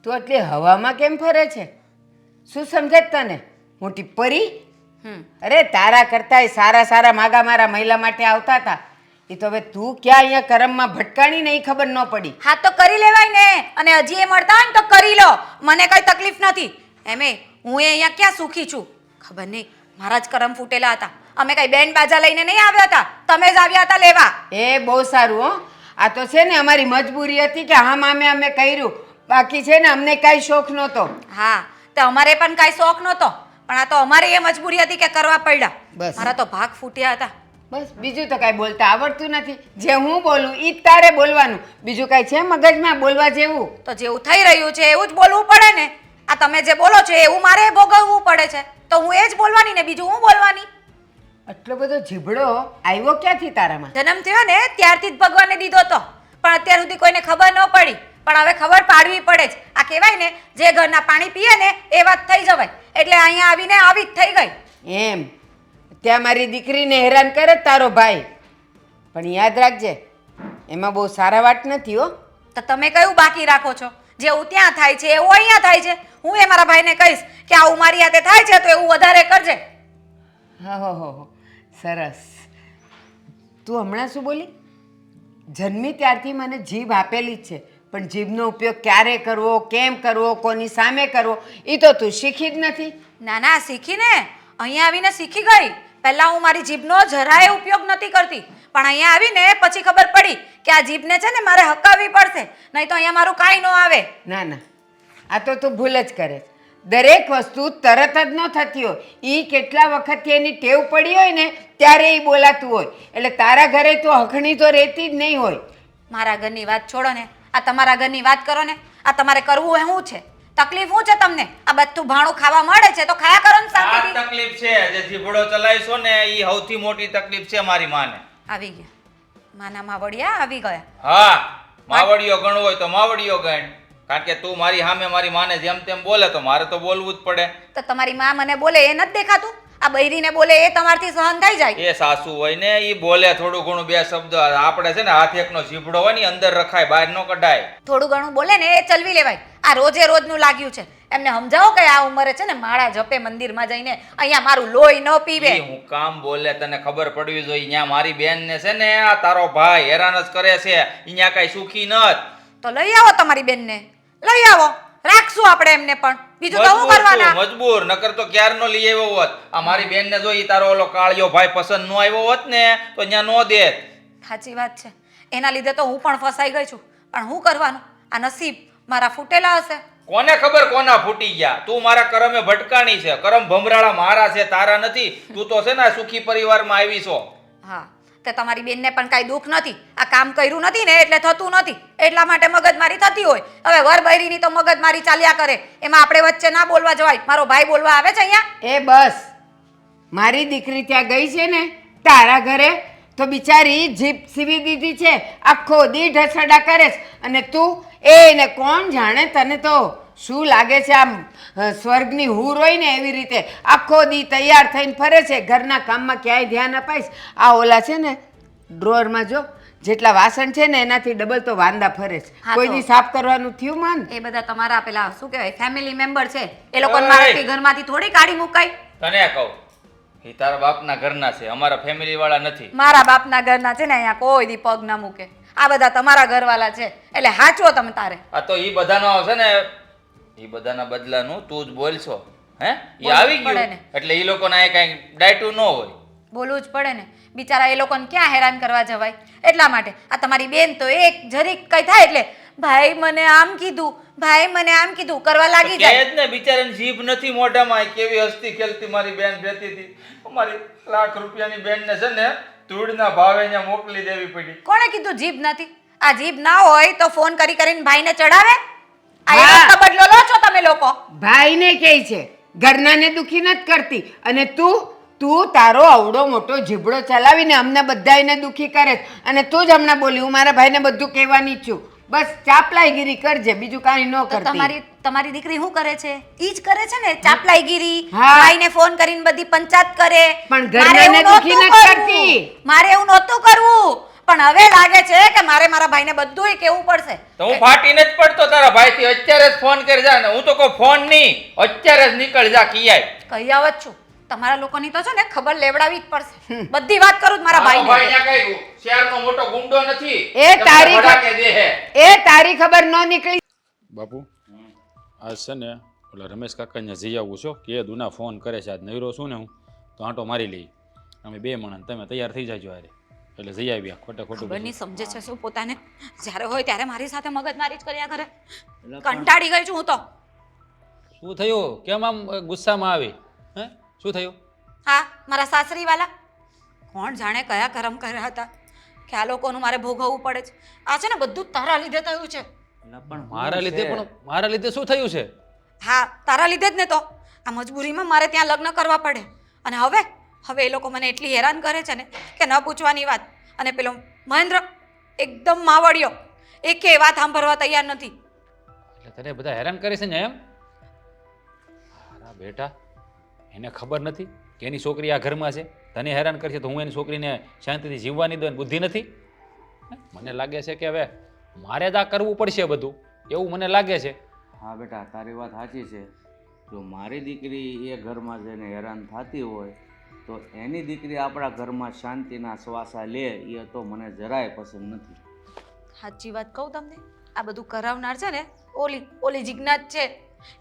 તું આટલી હવામાં કેમ ફરે છે? શું સમજે તને? મોટી પરી? અરે તારા કરતાંય સારા સારા માગા મારા મહિલા માટે આવતા હતા. એ તો હવે તું ક્યાં અહીંયા કરમમાં ભટકાણી નહીં ખબર ન પડી. હા તો કરી લેવાય ને, અને હજી એ મળતા હોય ને તો કરી લો, મને કઈ તકલીફ નથી. એમે હું અહીંયા ક્યાં સુખી છું? ખબર નહીં, મારા જ કરમ ફૂટેલા હતા. અમે કઈ બેન્ડ બાજા લઈને નહીં આવ્યા હતા, તમે જ આવ્યા હતા લેવા. એ બહુ સારું હો. આ તો છે ને અમારી મજબૂરી હતી કે હા મામે અમે કર્યું, બાકી છે ને અમને કાંઈ શોખ નહોતો. હા તો અમારે પણ કાંઈ શોખ નહોતો, પણ આ તો અમારી એ મજબૂરી હતી કે કરવા પડ્યા. બસ. મારા તો ભાગ ફૂટ્યા હતા. બસ બીજું તો કાંઈ બોલતા આવડતું નથી. જે હું બોલું એ જ તારે બોલવાનું, બીજું કાંઈ છે મગજમાં બોલવા જેવું? તો જેવું થઈ રહ્યું છે એવું જ બોલવું પડે ને. આ તમે જે બોલો છો એવું મારે ભોગવવું પડે છે, તો હું એ જ બોલવાની ને, બીજું હું બોલવાની. આટલો બધો જીભડો આવ્યો ક્યાંથી તારામાં? જન્મ થયો ને ત્યારથી જ ભગવાને દીધો તો, પણ અત્યાર સુધી કોઈને ખબર ન પડી. પણ હવે ખબર પાડવી પડે જ. આ કહેવાય ને, જે ઘરના પાણી પીએ ને એ વાત થઈ જવાય. એટલે અહીંયા આવીને આવી જ થઈ ગઈ. એમ ત્યાં મારી દીકરીને હેરાન કરે તારો ભાઈ, પણ યાદ રાખજે એમાં બહુ સારા વાત નથી હો. તો તમે કયું બાકી રાખો છો? જેવું ત્યાં થાય છે એવું અહીંયા થાય છે. હું એ મારા ભાઈને કહીશ કે આવું મારી હાથે થાય છે તો એવું વધારે કરજે. હા હો સરસ. તું હમણાં શું બોલી? જન્મી ત્યારથી મને જીભ આપેલી જ છે, પણ જીભનો ઉપયોગ ક્યારે કરવો, કેમ કરવો, કોની સામે કરવો એ તો તું શીખી જ નથી. ના ના, શીખીને અહીંયા આવીને શીખી ગઈ. પહેલા હું મારી જીભનો જરાય ઉપયોગ નથી કરતી, પણ અહીંયા આવીને પછી ખબર પડી કે આ જીભને છે ને મારે હકાવવી પડશે, નહીં તો અહીંયા મારું કાંઈ ન આવે. ના ના, આ તો તું ભૂલ જ કરે. દરેક વસ્તુ તરત જ ન થતી હોય. એ કેટલા વખતથી એની ટેવ પડી હોય ને ત્યારે એ બોલાતું હોય. એટલે તારા ઘરે તો હખણી તો રહેતી જ નહીં હોય. મારા ઘરની વાત છોડો ને, આ તમારા ઘરની વાત કરો ને. આ તમારે કરવું એ શું છે? તકલીફ શું છે તમને? આ બધું ભાણું ખાવા મળે છે તો ખાયા કરો ને શાંતિથી. આ તકલીફ છે, જે જીભડો ચલાવીશો ને એ સૌથી મોટી તકલીફ છે મારી માને. આવી ગયા માના માવડિયા આવી ગયા. હા, માવડીઓ ગણ હોય તો માવડીઓ ગણ, કારણ કે તું મારી સામે મારી માને જેમ તેમ બોલે તો મારે તો બોલવું જ પડે. તો તમારી માં મને બોલે એ નથી દેખાતું? આ બૈરીને બોલે એ તમારથી સહન થઈ જાય? એ સાસુ હોય ને એ બોલે થોડું ઘણું બે શબ્દ. આપણે છે ને હાથ એકનો જીભડો હોય ને અંદર રખાય, બહાર ન કઢાય. થોડું ઘણું બોલે ને એ ચલવી લેવાય. આ રોજે રોજનું લાગ્યું છે. એમને સમજાવો કે આ ઉંમરે છે ને માળા જપે મંદિરમાં જઈને અહીંયા મારું લોહી ન પીવે. હું કામ બોલે તને ખબર પડવી જોઈએ. અહીંયા મારી બેન ને છે ને આ તારો ભાઈ હેરાન જ કરે છે, અહીંયા કઈ સુખી નત. તો લઈ આવો તમારી બેનને, લઈ આવો, રાખશું આપણે એમને પણ. બીજું તો શું કરવાના? મજબૂર, નકર તો ક્યારનો લઈ આવ્યો હોત. આ મારી બેન ને જોઈ તારો ઓલો કાળિયો ભાઈ પસંદ નો આવ્યો હોત ને તો અહીંયા નો દેત. સાચી વાત છે. એના લીધે તો હું પણ ફસાઈ ગઈ છું, પણ શું કરવાનું? આ નસીબ મારા ફૂટેલા હશે. કોને ખબર કોના ફૂટી ગયા? તું મારા કરમે ભટકાણી છે. કરમ ભમરાળા મારા છે, તારા નથી. તું તો છે ને સુખી પરિવારમાં આવી છો. હા, તે તમારી બેનને પણ કાંઈ દુઃખ નથી. આ કામ કર્યું નથી ને એટલે થતું નથી, એટલા માટે મગજમારી થતી હોય. હવે વર બૈરીની તો મગજમારી ચાલ્યા કરે, એમાં આપણે વચ્ચે ના બોલવા જવાય. મારો ભાઈ બોલવા આવે છે અહીંયા. એ બસ, મારી દીકરી ત્યાં ગઈ છે ને તારા ઘરે તો બિચારી જીભ સીવી દીધી છે, આખો દી ઢસડા કરે છે. અને તું એને કોણ જાણે, તને તો શું લાગે છે આમ સ્વર્ગની હૂર હોય ને એવી રીતે આખો દી તૈયાર થઈને ફરે છે. ઘરના કામમાં ક્યાંય ધ્યાન અપાઈશ? આ ઓલા છે ને ડ્રોરમાં જો જેટલા વાસણ છે ને એનાથી ડબલ તો વાંદા ફરે છે. કોઈ દી સાફ કરવાનું થયું માન? એ બધા તમારા પેલા શું કહેવાય ફેમિલી મેમ્બર છે, એ લોકોને મારાથી ઘરમાંથી થોડી કાઢી મુકાય. તને કહું, એ તારા બાપના ઘરના છે, અમારા ફેમિલી વાળા નથી. મારા બાપના ઘરના છે ને અહીંયા કોઈ દી પગ ના મૂકે. આ બધા તમારા ઘરવાળા છે, એટલે હાચવો તમે તારે. આ તો ઈ બધાનો છે ને, ઈ બધાના બદલાનું તું જ બોલશો. હે ઈ આવી ગયું એટલે ઈ લોકોને આ કઈ ડાયટું ન હોય. બોલવું જ પડે ને, બિચારા એ લોકોને ક્યાં હેરાન કરવા જવાય. એટલા માટે આ તમારી બેન તો એક જરીક કઈ થાય એટલે ભાઈ મને આમ કીધું, ભાઈ મને આમ કીધું કરવા લાગી જાય. કે જ ને બિચારાની જીભ નથી મોઢામાં. કેવી હસતી ખેલતી મારી બેન રહેતી હતી. અમારી લાખ રૂપિયાની બેન ને છે ને ધૂળના ભાવે અહીંયા મોકલી દેવી પડી. કોણે કીધું જીભ નથી? આ જીભ ના હોય તો ફોન કરી કરીને ભાઈને ચડાવે. આ એનો બદલો લો છો તમે લોકો. ભાઈને કહે છે, ઘરનાને દુખી નથી કરતી, અને તું તારો અવડો મોટો જીભડો ચલાવીને અમને બધાને દુખી કરે. અને તું જ હમણાં બોલી હું મારા ભાઈને બધું કહેવાની જ છું. બસ ચાપલાઈગીરી કરજે, બીજું કાંઈ ન કરતી. તમારી દીકરી શું કરે છે? ઈ જ કરે છે ને ચાપલાઈગીરી. ભાઈને ફોન કરીને બધી પંચાયત કરે. પણ ઘરનાને દુખી નથી કરતી. મારે એવું નહોતું કરવું. પણ હવે લાગે છે કે મારે મારા ભાઈને બધુંય કહેવું પડશે. તો હું ફાટીને જ પડતો તારા ભાઈથી. અત્યારે જ ફોન કરી જા ને. હું તો કહું ફોન નહીં, અત્યારે જ નીકળ જા કિયાય. કહી આવત છું તમારા લોકોની તો છે ને ખબર લેવડાવી જ પડશે. બધી વાત કરું જ મારા ભાઈ ભાઈને. અહીંયા કઈ શહેરનો મોટો ગુંડો નથી. એ તારી ભડા કે દે હે. એ તારી ખબર ન નીકળી. બાપુ આજ છે ને ઓલા રમેશ કાકાને જઈ આવું છો કે દુના ફોન કરે છે. આજ નવરો છું ને હું તો આંટો મારી લઈ. અમે બે માણસ તમે તૈયાર થઈ જાજો અરે એટલે જઈ આવ્યા. ખોટે ખોટું ખબર નહીં સમજે છે શું પોતાને. જ્યારે હોય ત્યારે મારી સાથે મગજમારી જ કર્યા કરે. કંટાળી ગઈ છું હું તો. શું થયું? કેમ આમ ગુસ્સામાં આવી? હે શું થયું? હા મારા સાસરી વાલા કોણ જાણે કયા કરમ કર્યા હતા કે આ લોકોનું મારે ભોગવવું પડે છે. આ છે ને બધું તારા લીધે થયું છે. મારા લીધે શું થયું છે? હા તારા લીધે જ ને તો. આ મજબૂરીમાં મારે ત્યાં લગ્ન કરવા પડે. અને હવે એ લોકો મને એટલી હેરાન કરે છે ને કે ન પૂછવાની વાત. અને પેલો મહેન્દ્ર એકદમ માવડિયો, એકે વાત સાંભળવા તૈયાર નથી. એટલે તને બધા હેરાન કરે છે ને એમ? મારા બેટા એને ખબર નથી કે એની છોકરી આ ઘરમાં છે, તને હેરાન કરશે તો હું એની છોકરીને શાંતિથી જીવવાની દઉં? બુદ્ધિ નથી? મને લાગે છે કે હવે મારે જ આ કરવું પડશે બધું, એવું મને લાગે છે. હા બેટા, તારી વાત સાચી છે. જો મારી દીકરી એ ઘરમાં જઈને હેરાન થતી હોય તો એની દીકરી આપણા ઘરમાં શાંતિના શ્વાસા લે એ તો મને જરાય પસંદ નથી. સાચી વાત કહું તમને, આ બધું કરાવનાર છે ને ઓલી જીજ્ઞાસ છે.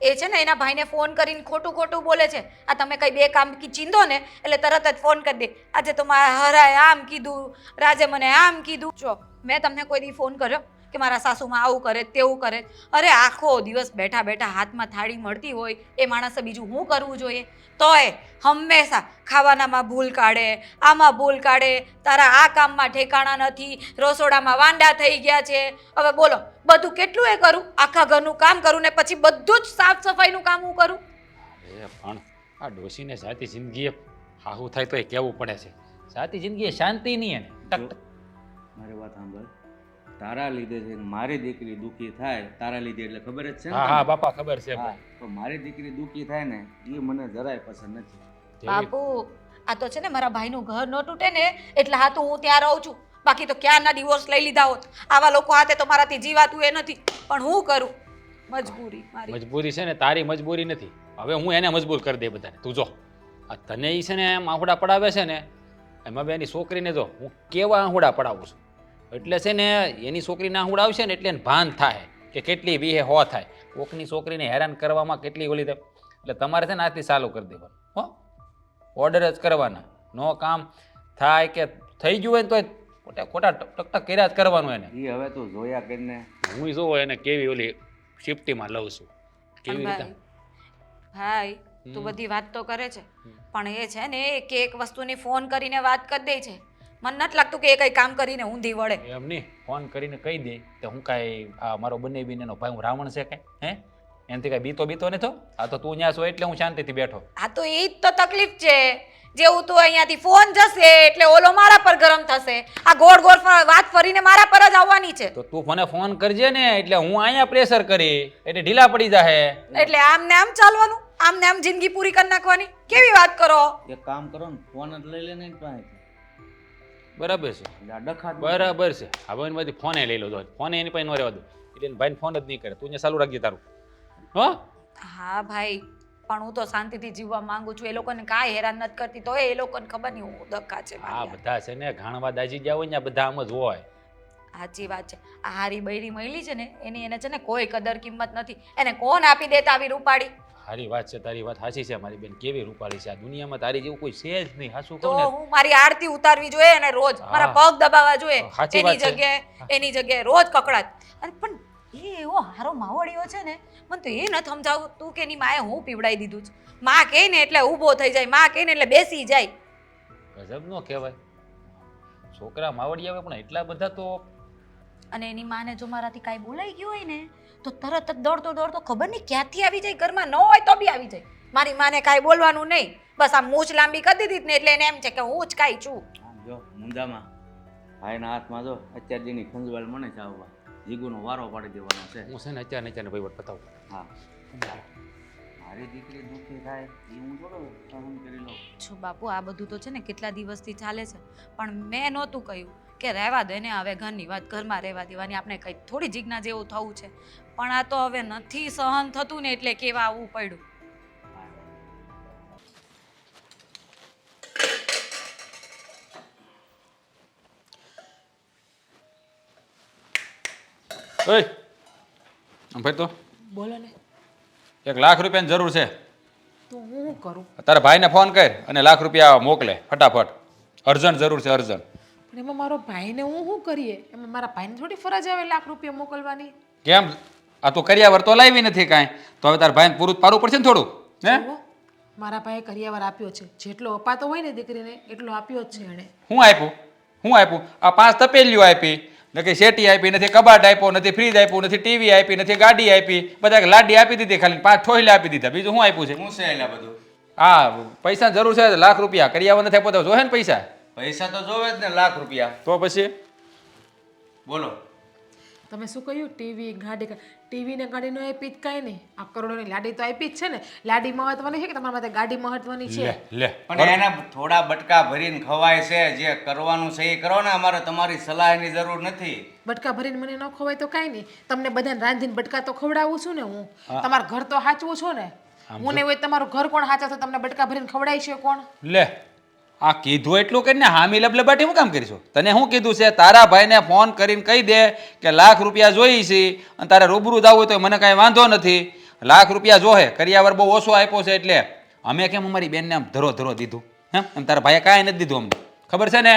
એ છે ને એના ભાઈને ફોન કરીને ખોટું બોલે છે. આ તમે કઈ બે કામ ચીંધો ને એટલે તરત જ ફોન કરી દે. આજે તો મારા હરાએ આમ કીધું, રાજે મને આમ કીધું. જો મેં તમને કોઈ દી ફોન કર્યો કે મારા સાસુમાં આવું કરે તેવું કરે? અરે આખો દિવસ બેઠા બેઠા હાથમાં થાળી મળતી હોય એ માણસે બીજું શું કરવું જોઈએ? તોય હંમેશા ખાવાનામાં ભૂલ કાઢે, આમાં ભૂલ કાઢે, તારા આ કામમાં ઠેકાણા નથી, રસોડામાં વાંડા થઈ ગયા છે. હવે બોલો બધું કેટલું એ કરું? આખા ઘરનું કામ કરું ને પછી બધું જ સાફ સફાઈનું કામ હું કરું? અરે પણ આ ડોશીને સાચી જિંદગીએ હાહું થાય તો એ કહેવું પડે છે. સાચી જિંદગી શાંતિ નહીં એને ટક. મારી વાત સાંભળ, તારા લીધે છે ને મારી દીકરી દુઃખી થાય. તારા લીધે એટલે ખબર જ છે ને? હા હા બાપા ખબર છે. હા, તો મારી દીકરી દુઃખી થાય ને એ મને જરાય પસંદ નથી. બાપુ આ તો છે ને મારા ભાઈનું ઘર ન તૂટે ને એટલે હા તો હું ત્યાં રહું છું. બાકી તો ક્યારના ડિવોર્સ લઈ લીધા હોત. આવા લોકો હાથે તો મારાથી જીવાતું એ નથી. પણ હું કરું, મજબૂરી મારી. મજબૂરી છે ને તારી, મજબૂરી નથી. હવે હું એને મજબૂર કરી દે બધાને. તું જો આ તને ઈ છે ને આંહુડા પડાવે છે ને, એમાં બે એની છોકરીને જો હું કેવા આંહુડા પડાવું છું. એટલે છે ને એની છોકરીને આંહુડા આવશે ને એટલે એને ભાન થાય કે કેટલી વીહે હો થાય. કોકની છોકરીને હેરાન કરવામાં કેટલી ઓલી થાય. એટલે તમારે છે ને આજથી ચાલુ કરી દેવાનું. હો, ઓર્ડર જ કરવાના. નો કામ થાય કે થઈ ગયું હોય ને તો ખોટા ટકટક કર્યા જ કરવાનું એને. એ હવે તું જોયા કરીને હું જોઉં એને કેવી ઓલી શિફ્ટીમાં લઉં છું કેવી રીતે. ભાઈ તું બધી વાત તો કરે છે પણ એ છે ને એક વસ્તુની ફોન કરીને વાત કરી દે છે. મને નથી લાગતું કે એ કઈ કામ કરીને ઊંધી વળે. એમ નહીં, ફોન કરીને કહી દે તો હું કાંઈ આ મારો બંને બીનેનો ભાઈ હું રાવણ છે કાંઈ? હે એનાથી કાંઈ બીતો ને તો આ તો તું ત્યાં છો એટલે હું શાંતિથી બેઠો. આ તો એ જ તો તકલીફ છે. જેવું તું અહીંયાથી ફોન જશે એટલે ઓલો મારા પર ગરમ થશે. આ ગોળ વાત ફરીને મારા પર જ આવવાની છે. તો તું મને ફોન કરજે ને એટલે હું અહીંયા પ્રેશર કરી એટલે ઢીલા પડી જાહે. એટલે આમ ને આમ ચાલવાનું, આમ ને આમ જિંદગી પૂરી કરી નાખવાની? કેવી વાત કરો? એક કામ કરો ને, ફોન જ લઈ લે ને પાસેથી. બરાબર છે, એટલે આ ડખા બરાબર છે. હવે એની બધી ફોને લઈ લો તો ફોને એની પાસે ન રહેવા દો એટલે એને ભાઈને ફોન જ નહીં કરે. તું અહીંયા ચાલુ રાખજે તારું. હો હા ભાઈ પણ હું તો શાંતિથી જીવવા માંગુ છું. એ લોકોને કાંઈ હેરાન નથી કરતી તો એ લોકોને ખબર નહીં હું ધક્કા છે આ મારી. બધા છે ને ઘાણવા દાજી ગયા હોય ને આ બધા આમ જ હોય. સાચી વાત છે. આ હારી બૈરી મળી છે ને એની એને છે ને કોઈ કદર કિંમત નથી. એને કોણ આપી દેતા આવી રૂપાડી? સારી વાત છે, તારી વાત સાચી છે મારી બેન. કેવી રૂપાળી છે આ દુનિયામાં, તારી જેવું કોઈ છે જ નહીં. હાચું તો કહું ને હું મારી આરતી ઉતારવી જોઈએ અને રોજ મારા પગ દબાવવા જોઈએ. સાચી એની વાત છે. જગ્યાએ રોજ કકડાટ. અને પણ એ એવો હારો માવડીયો છે ને, મને તો એ નથી સમજાવતું કે એની માએ હું પીવડાવી દીધું છે. માં કહે ને એટલે ઊભો થઈ જાય, માં કહે ને એટલે બેસી જાય. ગજબ નો કહેવાય. છોકરા માવડી આવે પણ એટલા બધા તો. અને એની માને જો મારાથી કાંઈ બોલાઈ ગયું હોય ને તો તરત જ દોડતો ખબર નહીં ક્યાંથી આવી જાય. ઘરમાં ન હોય તો બી આવી જાય. મારી માને કાંઈ બોલવાનું નહીં, બસ આમ મૂછ લાંબી કરી દીધી ને એટલે એને એમ છે કે હું જ કાંઈ છું. જો મુંજામાં ભાઈના હાથમાં જો અત્યાર જેની ખંજવાળ મને ચાવવા જીગુનો વારો પાડી દેવાનો છે. હું છે ને અત્યારે વહીવટ પતાવું. હા, મારી દીકરી દુઃખી થાય એ હું થોડો સહન કરી લઉં. છો બાપુ આ બધું તો છે ને કેટલા દિવસથી ચાલે છે પણ મેં નહોતું કહ્યું કે રહેવા દે ને હવે ઘરની વાત ઘરમાં રહેવા દેવાની, આપણે કંઈ થોડી જીજ્ઞા જેવું થવું છે. પણ આ તો હવે નથી સહન થતું ને એટલે કેવા આવવું પડ્યું. ઓય ભાઈ તો બોલો ને. 1 લાખ રૂપિયાની જરૂર છે. તો હું શું કરું? તારા ભાઈને ફોન કર અને લાખ રૂપિયા મોકલે ફટાફટ. અર્જન્ટ જરૂર છે, અર્જન્ટ. પણ એમાં મારો ભાઈને હું શું કરીએ? એમાં મારા ભાઈને થોડી ફરજ આવે લાખ રૂપિયા મોકલવાની. કેમ? આ તો કરિયાવર તો લાવી નથી કાંઈ, તો હવે તારા ભાઈને પૂરું પાડવું પડશે ને થોડું. હે જુઓ, મારા ભાઈએ કરિયાવર આપ્યો છે. જેટલો અપાતો હોય ને દીકરીને એટલો આપ્યો જ છે એણે. હું આપ્યું? હું આપ્યું? આ 5 તપેલીઓ આપી, નથી શેટી આપી, નથી કબાટ આપ્યો, નથી ફ્રીજ આપ્યું, નથી ટીવી આપી, નથી ગાડી આપી, બધા લાડી આપી દીધી, ખાલી 5 ઠોયલા આપી દીધા. બીજું શું આપ્યું છે? હું છે એટલે બધું હા, પૈસાની જરૂર છે, લાખ રૂપિયા. કરિયાવર નથી આપ્યો તો જોહે ને પૈસા. પૈસા તો જોવે જ ને, લાખ રૂપિયા. તો પછી બોલો. તમે શું કહ્યું? ટીવી ને ગાડીનો આપી જ કાંઈ નહીં. આ કરોડોની લાડી તો આપી જ છે ને. લાડી મહત્વની છે કે તમારા માટે ગાડી મહત્વની છે? લે પણ એના થોડા બટકા ભરીને ખવાય છે. જે કરવાનું છે એ કરો ને. અમારે તમારી સલાહની જરૂર નથી. બટકા ભરીને મને ન ખવાય તો કાંઈ નહીં. તમને બધાને રાંધીને બટકા તો ખવડાવું છું ને હું. તમારું ઘર તો સાચવું છું ને. હું ને હોય તમારું ઘર કોણ સાચવશે? તમને બટકા ભરીને ખવડાય છે કોણ? લે આ કીધું એટલું કરીને હામી લબલબાટી હું કામ કરીશું? તને શું કીધું છે? તારા ભાઈને ફોન કરીને કહી દે કે લાખ રૂપિયા જોઈ છે અને તારે રૂબરૂ જવું હોય તો મને કાંઈ વાંધો નથી. લાખ રૂપિયા જોહે, કરિયાવર બહુ ઓછો આપ્યો છે એટલે. અમે કેમ અમારી બેનને આમ ધરો દીધું? હે? અને તારા ભાઈએ કાંઈ નથી દીધું અમને, ખબર છે ને?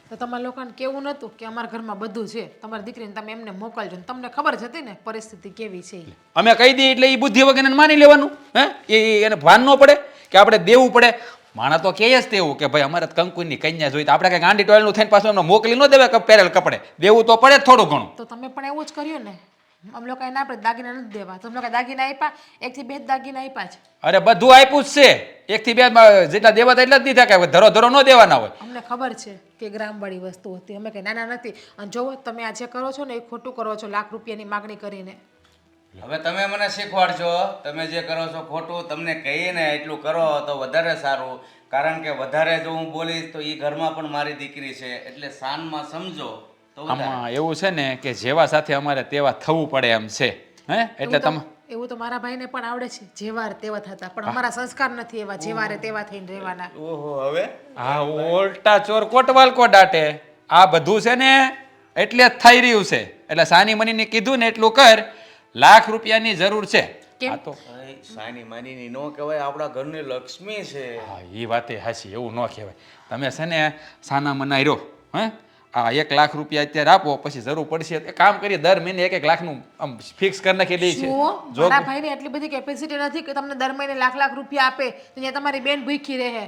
તો તમારા લોકોને કેવું નહોતું કે અમારા ઘરમાં બધું છે, તમારી દીકરીને તમે એમને મોકલજો? તમને ખબર જ હતી ને પરિસ્થિતિ કેવી છે ઈ. અમે કહી દઈએ એટલે એ બુદ્ધિ વગર માની લેવાનું? હે? એને ભાન ન પડે કે આપણે દેવું પડે? માણા તો કહે જ તેવું કે ભાઈ અમારે કંકુની કન્યા જોઈ, તો આપણે કંઈક ગાંડી ટોયલનું થઈને પાછું એમને મોકલી ન દેવાય પહેરેલ કપડે. દેવું તો પડે જ થોડું ઘણું. તો તમે પણ એવું જ કર્યું ને. અમે લોકો ના આપણે દાગીના નથી દેવા. તમે લોકો દાગીના આપ્યા, 1 થી 2 દાગીના આપ્યા છે. અરે બધું આપ્યું જ છે. 1 થી 2 જેટલા દેવા હતા એટલા જ દીધા, કે ધરો ન દેવાના હોય. અમને ખબર છે કે ગ્રામવાળી વસ્તુ હતી. અમે કંઈ નાના નથી. અને જોવો તમે આ જે કરો છો ને એ ખોટું કરો છો, લાખ રૂપિયાની માગણી કરીને. હવે તમે મને શીખવાડજો. તમે જે કરો છો ખોટું. તમને કહીને એટલું કરો તો વધારે સારું. કારણ કે વધારે જો હું બોલીશ તો એ ઘરમાં પણ મારી દીકરી છે. એટલે શાનમાં સમજો તો વધારે. આમાં એવું છે ને કે જેવા સાથે અમારે તેવા થવું પડે એમ છે. હે? એટલે તમે એવું તો મારા ભાઈને પણ આવડે છે, જેવા તેવા થતા. પણ અમારા સંસ્કાર નથી એવા જેવા રે તેવા થઈને રહેવાના. ઓહો, હવે આ ઉલટા ચોર કોટવાલ કો દાટે. આ બધું છે ને એટલે જ થઈ રહ્યું છે. એટલે સાની મનીને કીધું ને એટલું કર. લાખ રૂપિયાની જરૂર છે. આ તો સાની માનીની નો કહેવાય, આપણા ઘરની લક્ષ્મી છે. હા, એ વાતે હાચી, એવું ન કહેવાય. તમે છે ને સાના મનાઈ રહ્યો. હે? આ 1 લાખ રૂપિયા અત્યારે આપો, પછી જરૂર પડશે એ કામ કરીએ. દર મહિને 1 લાખનું આમ ફિક્સ કરી નાખી દઈએ છે. શું મારા ભાઈને એટલી બધી કેપેસિટી નથી કે તમને દર મહિને લાખ રૂપિયા આપે તો ત્યાં તમારી બેન ભૂખી રહે?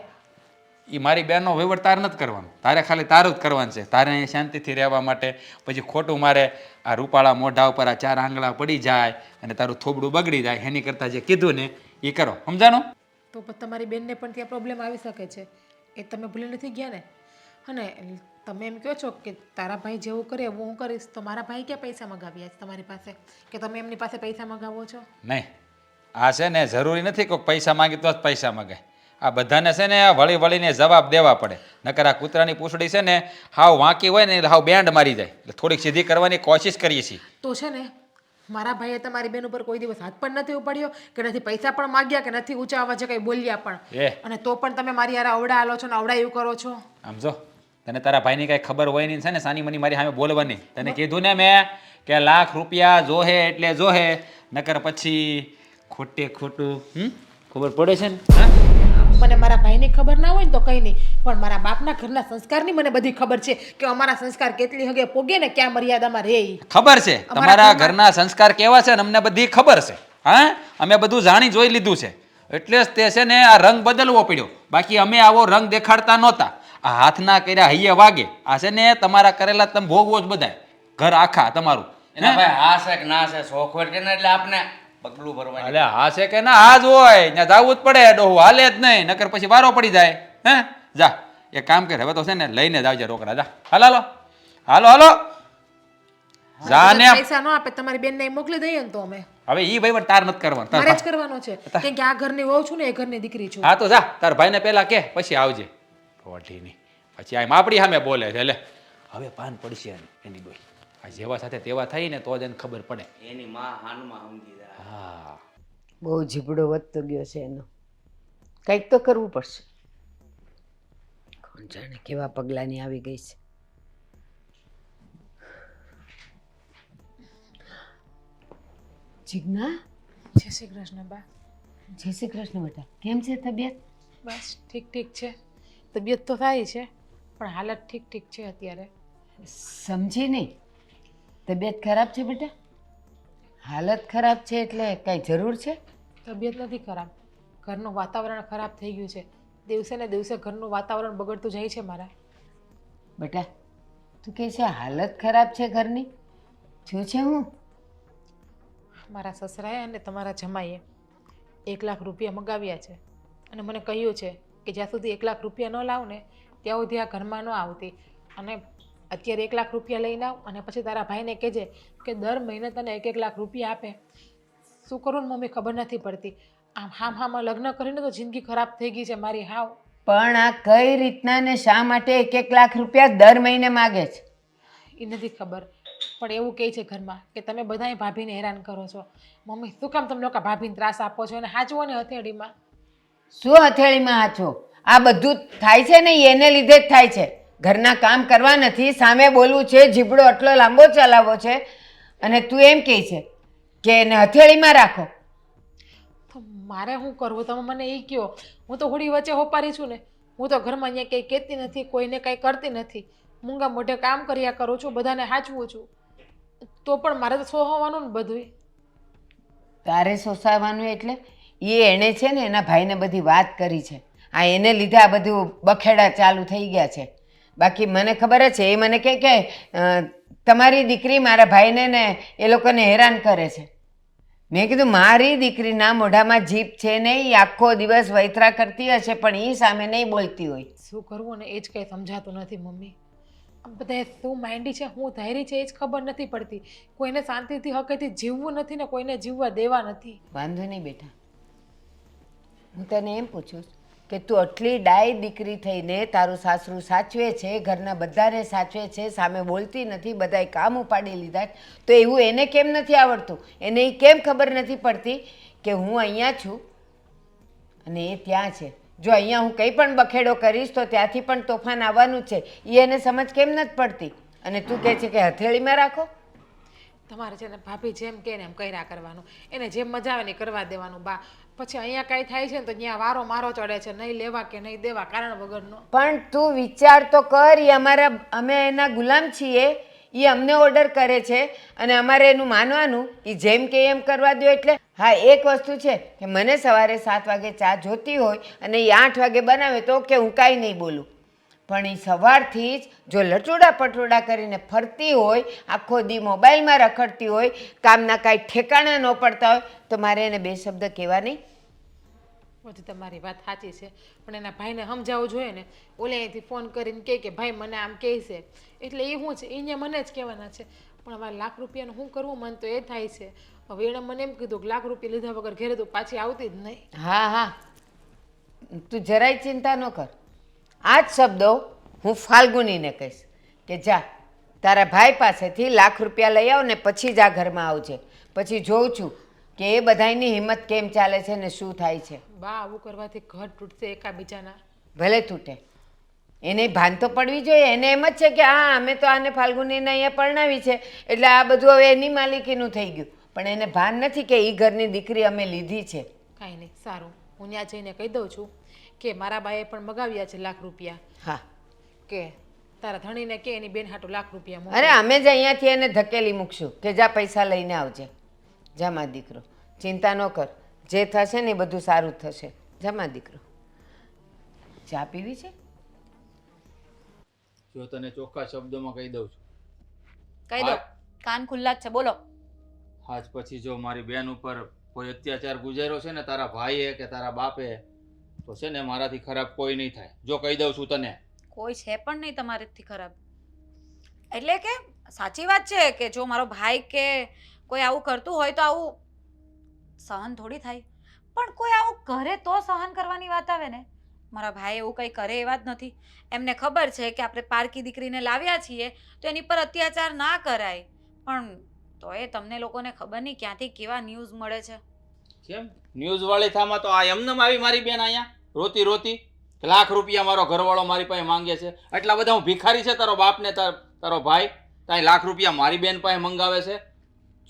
એ મારી બેનનો વહીવટ તારે નથી કરવાનો. તારે ખાલી તારું જ કરવાનું છે. તારે અહીંયા શાંતિથી રહેવા માટે. પછી ખોટું મારે આ રૂપાળા મોઢા ઉપર આ 4 આંગળા પડી જાય અને તારું થોબડું બગડી જાય, એની કરતાં જે કીધું ને એ કરો. સમજાણું? તો પછી તમારી બેનને પણ ત્યાં પ્રોબ્લેમ આવી શકે છે. એ તમે ભૂલી નથી ગયા ને? અને તમે એમ કહો છો કે તારા ભાઈ જેવું કરે એવું હું કરીશ, તો મારા ભાઈ ક્યાં પૈસા મગાવ્યા છે તમારી પાસે કે તમે એમની પાસે પૈસા મગાવો છો? નહીં, આ છે ને જરૂરી નથી કોઈ પૈસા માંગે તો જ પૈસા માંગે. આ બધાને છે ને વળી વળીને જવાબ દેવા પડે. નકર આ કૂતરાની પૂંછડી છે ને હાવ વાંકી હોય ને હાવ બેન્ડ મારી જાય. એટલે થોડીક સીધી કરવાની કોશિશ કરીએ છીએ. તો છે ને મારા ભાઈએ તમારી બેન ઉપર કોઈ દિવસ હાથ પણ નથી ઉપાડ્યો કે નથી પૈસા પણ માગ્યા કે નથી ઊંચા અવાજે કંઈ બોલ્યા પણ. અને તો પણ તમે મારી યાર અવડા હાલો છો ને અવડા એવું કરો છો. આમ જો તને તારા ભાઈની કાંઈ ખબર હોય નહીં છે ને સાની મની મારી સામે બોલવાની. તને કીધું ને મેં કે લાખ રૂપિયા જોહે એટલે જોહે, નકર પછી ખોટે ખોટું ખબર પડે છે ને. મને મારા ભાઈની ખબર ના હોય ને તો કંઈ નહીં, પણ મારા બાપના ઘરના સંસ્કારની મને બધી ખબર છે કે અમારા સંસ્કાર કેટલી હગે પોગે ને ક્યાં મર્યાદામાં રહે. ખબર છે તમારા ઘરના સંસ્કાર કેવા છે ને અમને બધી ખબર છે. હા, અમે બધું જાણી જોઈ લીધું છે. એટલે જ તે છે ને આ રંગ બદલવો પડ્યો. બાકી અમે આવો રંગ દેખાડતા નહોતા. આ હાથના કર્યા હૈયે વાગે. આ છે ને તમારા કરેલા તમે ભોગવો જ બધાય. ઘર આખા તમારું. એના ભાઈ હા છે કે ના છે શોખવટ કે ના, એટલે આપને પગલું ભરવા. અલે હા છે કે ના આ જ હોય, ત્યાં જવું જ પડે. ડોહું હાલે જ નહીં, નકર પછી વારો પડી જાય. હે જા એક કામ કર, હવે તો છે ને લઈને જ આવજે રોકડા. જા હાલો હાલો હાલો હાલો જા ને. પૈસા ન આપે તમારી બેનને મોકલી દઈએ ને તો અમે. હવે ઈ વહીવટ તાર નથી કરવાનો. મારે જ કરવાનો છે કેમ કે આ ઘરની વહુ છું ને એ ઘરની દીકરી છું. હા તો જા તાર ભાઈને પહેલા કે પછી આવજે. રોટીની પછી આમ આપણી સામે બોલે છે. લે હવે ભાન પડશે એની ડોઈ. આ જેવા સાથે તેવા થઈ ને તો જ એને ખબર પડે. એની માં હાનમાં સમજી જાય. હા બહુ જીબડો વધતો ગયો છે એનો. કંઈક તો કરવું પડશે. કોણ જાણે કેવા પગલાંની આવી ગઈ છે. જીજ્ઞા, જય શ્રી કૃષ્ણ બા. જય શ્રી કૃષ્ણ બેટા. કેમ છે તબિયત? બસ ઠીક છે. તબિયત તો થાય છે પણ હાલત ઠીક છે અત્યારે. સમજી નહીં. તબિયત ખરાબ છે બેટા? હાલત ખરાબ છે એટલે કાંઈ જરૂર છે? તબિયત નથી ખરાબ, ઘરનું વાતાવરણ ખરાબ થઈ ગયું છે. દિવસે ને દિવસે ઘરનું વાતાવરણ બગડતું જાય છે મારા. બેટા તું કહે છે હાલત ખરાબ છે ઘરની? શું છે હું? મારા સસરાએ અને તમારા જમાઈએ 1 લાખ રૂપિયા મગાવ્યા છે અને મને કહ્યું છે કે જ્યાં સુધી 1 લાખ રૂપિયા ન લાવ ને ત્યાં સુધી આ ઘરમાં ન આવતી. અને અત્યારે 1 લાખ રૂપિયા લઈને આવ અને પછી તારા ભાઈને કહેજે કે દર મહિને તને 1 લાખ રૂપિયા આપે. શું કરું ને મમ્મી ખબર નથી પડતી. આમ હામાં લગ્ન કરીને તો જિંદગી ખરાબ થઈ ગઈ છે મારી હાવ. પણ આ કઈ રીતના ને શા માટે 1 લાખ રૂપિયા દર મહિને માગે છે? એ નથી ખબર પણ એવું કહે છે ઘરમાં કે તમે બધાય ભાભીને હેરાન કરો છો. મમ્મી શું કામ તમે લોકો ભાભીને ત્રાસ આપો છો અને હાચવો ને હથેળીમાં? શું હથેળીમાં હાચો? આ બધું થાય છે ને એ એને લીધે જ થાય છે. ઘરના કામ કરવા નથી, સામે બોલવું છે, જીબડો આટલો લાંબો ચલાવવો છે અને તું એમ કહે છે કે એને હથેળીમાં રાખો. તો મારે શું કરવું તમે મને એ કહો. હું તો હોળી વચ્ચે હોપારી છું ને. હું તો ઘરમાં અહીંયા કંઈ કહેતી નથી, કોઈને કંઈ કરતી નથી. મૂંગા મોઢે કામ કર્યા કરું છું, બધાને હાચવું છું. તો પણ મારે તો સોહવાનું ને બધું. તારે સોસાવાનું એટલે એણે છે ને એના ભાઈને બધી વાત કરી છે. આ એને લીધે આ બધું બખેડા ચાલુ થઈ ગયા છે. બાકી મને ખબર જ છે. એ મને કહે કે તમારી દીકરી મારા ભાઈને ને એ લોકોને હેરાન કરે છે. મેં કીધું મારી દીકરીના મોઢામાં જીભ છે નહીં, એ આખો દિવસ વૈતરા કરતી હશે પણ એ સામે નહીં બોલતી હોય. શું કરવું ને એ જ કંઈ સમજાતું નથી મમ્મી. બધા શું માઇન્ડી છે, હું ધારી છે એ જ ખબર નથી પડતી. કોઈને શાંતિથી હકેથી જીવવું નથી ને કોઈને જીવવા દેવા નથી. વાંધો નહીં બેટા. હું તને એમ પૂછું કે તું આટલી ડાય દીકરી થઈને તારું સાસરું સાચવે છે, ઘરના બધાને સાચવે છે, સામે બોલતી નથી, બધાય કામ ઉપાડી લીધા, તો એવું એને કેમ નથી આવડતું? એને એ કેમ ખબર નથી પડતી કે હું અહીંયા છું અને એ ત્યાં છે? જો અહીંયા હું કંઈ પણ બખેડો કરીશ તો ત્યાંથી પણ તોફાન આવવાનું જ છે. એ એને સમજ કેમ નથી પડતી? અને તું કહે છે કે હથેળીમાં રાખો? તમારે છે ને ભાભી જેમ કહે ને એમ કર્યા કરવાનું. એને જેમ મજા આવે ને એ કરવા દેવાનું બા. પછી અહીંયા કાંઈ થાય છે ને તો ત્યાં વારો મારો ચડે છે, નહીં લેવા કે નહીં દેવા કારણ વગરનો. પણ તું વિચાર તો કર. એ અમે એના ગુલામ છીએ. એ અમને ઓર્ડર કરે છે અને અમારે એનું માનવાનું. એ જેમ કે એમ કરવા દો એટલે. હા, એક વસ્તુ છે કે મને સવારે 7 વાગે ચા જોતી હોય અને એ 8 વાગે બનાવે તો કે હું કાંઈ નહીં બોલું. પણ એ સવારથી જ જો લટોડા પટોડા કરીને ફરતી હોય, આખો દી મોબાઈલમાં રખડતી હોય, કામના કાંઈ ઠેકાણા ન પડતા હોય તો મારે એને 2 શબ્દ કહેવા નહીં? બધી તમારી વાત સાચી છે પણ એના ભાઈને સમજાવવું જોઈએ ને. ઓલે અહીંથી ફોન કરીને કહે કે ભાઈ મને આમ કહે છે એટલે એ શું છે, એને મને જ કહેવાના છે. પણ અમારે 1 લાખ રૂપિયાનું શું કરવું મન તો એ થાય છે. હવે એણે મને એમ કીધું કે 1 લાખ રૂપિયા લીધા વગર ઘેરે તો પાછી આવતી જ નહીં. હા, તું જરાય ચિંતા ન કર. આ જ શબ્દો હું ફાલ્ગુનીને કહીશ કે જા તારા ભાઈ પાસેથી 1 લાખ રૂપિયા લઈ આવ ને પછી જ આ ઘરમાં આવજે. પછી જોઉં છું કે એ બધાયની હિંમત કેમ ચાલે છે ને શું થાય છે. બા આવું કરવાથી ઘર તૂટશે એકાબીજાના. ભલે તૂટે, એને ભાન તો પડવી જોઈએ. એને એમ જ છે કે હા અમે તો આને ફાલ્ગુનીને અહીંયા પરણાવી છે એટલે આ બધું હવે એની માલિકીનું થઈ ગયું. પણ એને ભાન નથી કે એ ઘરની દીકરી અમે લીધી છે. કાંઈ નહીં, સારું હું ત્યાં જઈને કહી દઉં છું કે મારા બાએ પણ મગાવ્યા છે 1 લાખ રૂપિયા. હા, કે તારા ધણીને કે એની બેન હાટુ 1 લાખ રૂપિયા મોકલો. અરે અમે જ અહીંયાથી એને ધકેલી મૂકશું કે જા પૈસા લઈને આવજે. જા મા દીકરો, ચિંતા ન કર. જે થશે ને એ બધું સારું જ થશે. જા મા દીકરો. ચા પીવી છે? જો તને ચોખ્ખા શબ્દોમાં કહી દઉં છું, કહી દો, કાન ખુલ્લા જ છે, બોલો. આજ પછી જો મારી બેન ઉપર કોઈ અત્યાચાર ગુજાર્યો છે ને તારા ભાઈએ કે તારા બાપે, તો છે ને મારાથી ખરાબ કોઈ નહીં થાય. જો કહી દઉં છું તને. કોઈ છે પણ નહીં તમારીથી ખરાબ. એટલે કે સાચી વાત છે કે જો મારો ભાઈ કે કોઈ આવું કરતું હોય તો આવું સહન થોડી થાય. પણ કોઈ આવું કરે તો સહન કરવાની વાત આવે ને. મારા ભાઈ એવું કંઈ કરે એવા જ નથી. એમને ખબર છે કે આપણે પારકી દીકરીને લાવ્યા છીએ તો એની પર અત્યાચાર ના કરાય. પણ તોય તમને લોકોને ખબર નહીં ક્યાંથી કેવા ન્યૂઝ મળે છે. કેમ ન્યૂઝ વાળી થામાં તો આ એમનેમ આવી મારી બેન અહીંયા રોતી રોતી લાખ રૂપિયા મારો ઘરવાળો મારી પાસે માંગે છે. એટલા બધા હું ભિખારી છે તારો બાપ ને તારો ભાઈ તાઈ લાખ રૂપિયા મારી બેન પાસે મંગાવે છે.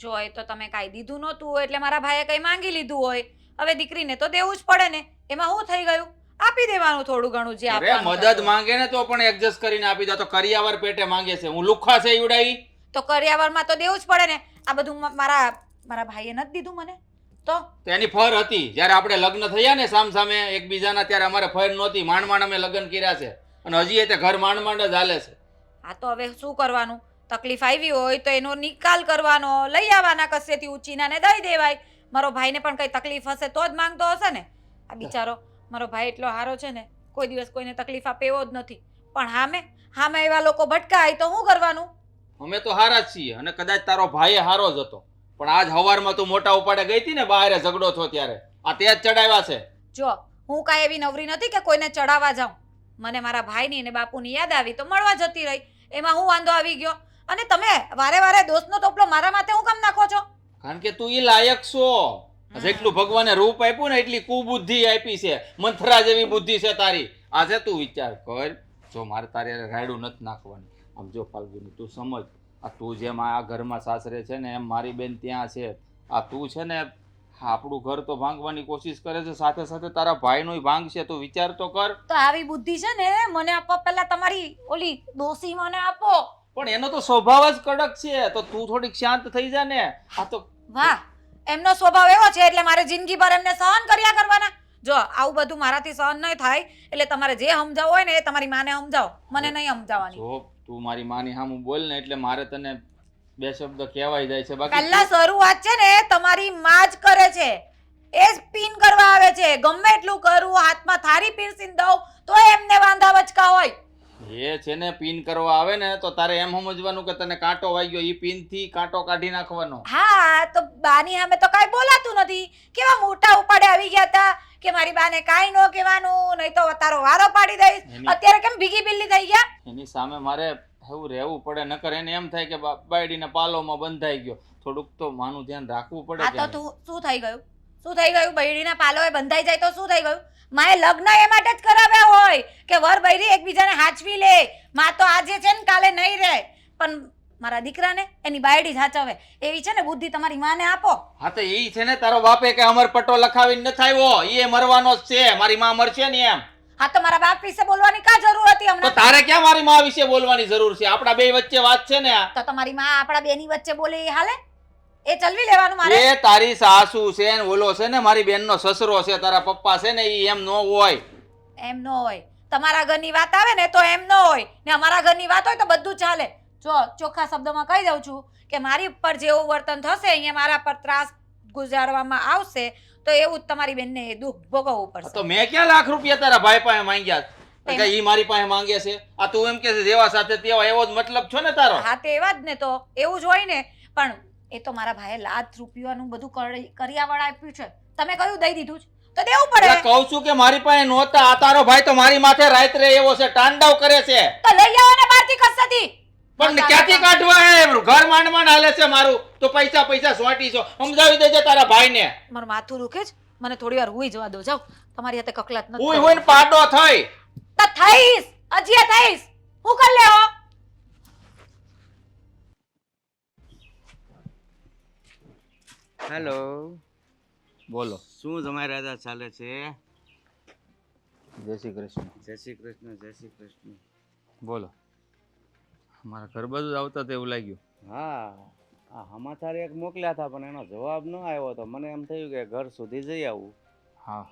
જો એ તો તમે કાંઈ દીધું નહોતું હોય એટલે મારા ભાઈએ કંઈ માંગી લીધું હોય. હવે દીકરીને તો દેવું જ પડે ને. એમાં શું થઈ ગયું? આપી દેવાનું થોડું ઘણું જે અરે આપવાનું મદદ થતું. માંગે ને તો પણ એડજસ્ટ કરીને આપી દો. તો કરિયાવર પેટે માંગે છે. હું લુખ્ખા છે ઈવડાઈ તો કરિયાવરમાં તો દેવું જ પડે ને. આ બધું મારા ભાઈએ નથી દીધું મને તો તો એની ફર હતી જ્યારે આપણે લગ્ન થયા ને સામે એકબીજાના ત્યારે અમારે ફર નહોતી. માંડ અમે લગ્ન કર્યા છે અને હજી એ તે ઘર માંડ જ હાલે છે. આ તો હવે શું કરવાનું? તકલીફ આવી હોય તો એનો નિકાલ કરવાનો, લઈ આવવાના કશેથી ઉચીના ને દઈ દેવાય. મારો ભાઈને પણ કઈ તકલીફ હશે તો જ માંગતો હશે ને. આ બિચારો મારો ભાઈ એટલો હારો છે ને, કોઈ દિવસ કોઈને તકલીફ આપે એવો જ નથી. પણ હામે એવા લોકો ભટકાય તો શું કરવાનું? અમે તો હારા જ છીએ અને કદાચ તારો ભાઈ હારો જ હતો, પણ આજ હવારમાં તું મોટા ઉપાડે ગઈ હતી ને બહાર ઝઘડો થયો ત્યારે આ તે જ ચડાવ્યા છે. જો હું કાંઈ એવી નવરી નથી કે કોઈને ચડાવવા જાઉં. મને મારા ભાઈની અને બાપુની યાદ આવી તો મળવા જતી રહી. એમાં હું વાંધો આવી ગયો? અને તમે વારે વારે દોસ્તનો ટોપલો મારા માથે હું કામ નાખો છો? કારણ કે તું ઈ લાયક છો. જેટલું ભગવાને રૂપ આપ્યું ને એટલી કુબુદ્ધિ આપી છે. મંથરા જેવી બુદ્ધિ છે તારી. આજે તું વિચાર કર, જો મારે તારી હારે રાયડું નથી નાખવાની. આમ જો ફાલ્ગુની તું સમજ, આ તું જેમ આ ઘરમાં સાસરે છે ને એમ મારી બેન ત્યાં છે. આ તું છે ને આપણું ઘર તો ભાંગવાની કોશિશ કરે છે, સાથે સાથે તારા ભાઈનું ભાંગશે. તું વિચાર તો કર. તો આવી બુદ્ધિ છે ને મને આપો, પહેલા તમારી ઓલી ડોસી મને આપો. પણ એનો તો સ્વભાવ જ કડક છે, તો તું થોડીક શાંત થઈ જા ને. આ તો વાહ, એમનો સ્વભાવ એવો છે એટલે મારે જિંદગીભર એમને સહન કર્યા કરવાના. જો આવું બધું મારાથી સહન નહીં થાય એટલે તમારે જે સમજાવવું હોય ને એ તમારી માને સમજાવો, મને નહીં સમજાવવાની. જો તું મારી માની સામું બોલ ને એટલે મારે તને બે શબ્દ કહેવાય જાય છે. બાકી પહેલા શરૂઆત છે ને તમારી માં જ કરે છે. એ જ પિન કરવા આવે છે. ગમે એટલું કરું, હાથમાં થારી પીરસીને દઉં તો એમને વાંધા વચકા હોય. એ છે ને પિન કરવા આવે ને તો તારે એમ સમજવાનું કે તને કાંટો વાગ્યો, ઈ પિન થી કાંટો કાઢી નાખવાનો. હા તો બાની સામે તો કાંઈ બોલાતું નથી. કેવા મોટા ઉપાડે આવી ગયા હતા કે મારી બાને કાંઈ ન કહેવાનું, નહીં તો તારો વારો પાડી દઈશ. અત્યારે કેમ ભીગી બિલ્લી થઈ ગયા? એની સામે મારે એવું રહેવું પડે, નકર એને એમ થાય કે બાયડીને પાલોમાં બંધાઈ ગયો. થોડુંક તો માનું ધ્યાન રાખવું પડે. આ તો તું શું થઈ ગયું? શું થઈ ગયું? બૈડીના પાલોએ બંધાઈ જાય તો શું થઈ ગયું? માએ લગ્ન એ માટે જ કરાવ્યા હોય કે વર બૈરી એકબીજાને હાચવી લે. માં તો આજે છે ને કાલે નહીં રહે, પણ મારા દીકરાને એની બાયડી જ હાચવે. એવી છે ને બુદ્ધિ તમારી માને આપો. હા તો ઈ છે ને તારો બાપે કે અમર પટ્ટો લખાવીને નથી આવ્યો, ઈ મરવાનો જ છે. મારી માં મરશે ને એમ. હા તો મારા બાપ વિશે બોલવાની કા જરૂર હતી તો હમણાં? તારે ક્યાં મારી માં વિશે બોલવાની જરૂર છે? આપણા બે વચ્ચે વાત છે ને. તો તમારી માં આપણા બેની વચ્ચે બોલે એ હાલે? એ ચલવી લેવાનું મારે? એ તારી સાસુ છે ને ઓલો છે ને મારી બેનનો સસરો છે, તારા પપ્પા છે ને ઈ એમ નો હોય. એમ ન હોય. તમારા ઘરની વાત આવે ને તો એમ ન હોય ને અમારા ઘરની વાત હોય તો બધું ચાલે. જો ચોખ્ખા શબ્દોમાં કહી દઉં છું કે મારી ઉપર જેવું વર્તન થશે, અહીંયા મારા પર ત્રાસ ગુજારવામાં આવશે તો એવું જ તમારી બેનને દુઃખ ભોગવવું પડશે. તો મેં ક્યાં લાખ રૂપિયા તારા ભાઈ પાસે માંગ્યા કે ઈ મારી પાસે માંગે છે? આ તું એમ કે છે જેવા સાથે તેવા, એવો જ મતલબ છો ને તારો? હા તે એવા જ ને, તો એવું જ હોય ને. પણ એ તો મારા ભાઈએ લાખ રૂપિયાનું બધું કર્યાવળ આપ્યું છે. તમે કયું દઈ દીધું છે તો દેવું પડે. કહું છું કે મારી પાસે નહોતા. આ તારો ભાઈ તો મારી માથે રાત્રે એવો છે, તાંડવ કરે છે. તો લઈ આવો ને બહારથી કસેથી. પણ ક્યાંથી કાઢવા? હે ઘર માંડ માંડ હાલે છે મારું, તો પૈસા સોટી છો. સમજાવી દેજે તારા ભાઈને. મારું માથું દુખે છે, મને થોડી વાર હુઈ જવા દો. જાઓ, તમારી હાથે કકલાત નથી. હું હોઈને પાડો થઈ તો થઈશ, હજી થઈશ. હું કરી લેવો? હેલો, બોલો. શું તમારી રાજા ચાલે છે? જય શ્રી કૃષ્ણ. જય શ્રી કૃષ્ણ, જય શ્રી કૃષ્ણ. બોલો. મારા ઘર બાજુ જ આવતા એવું લાગ્યું. હા, આ સમાચાર એક મોકલ્યા હતા પણ એનો જવાબ ન આવ્યો તો મને એમ થયું કે ઘર સુધી જઈ આવું. હા,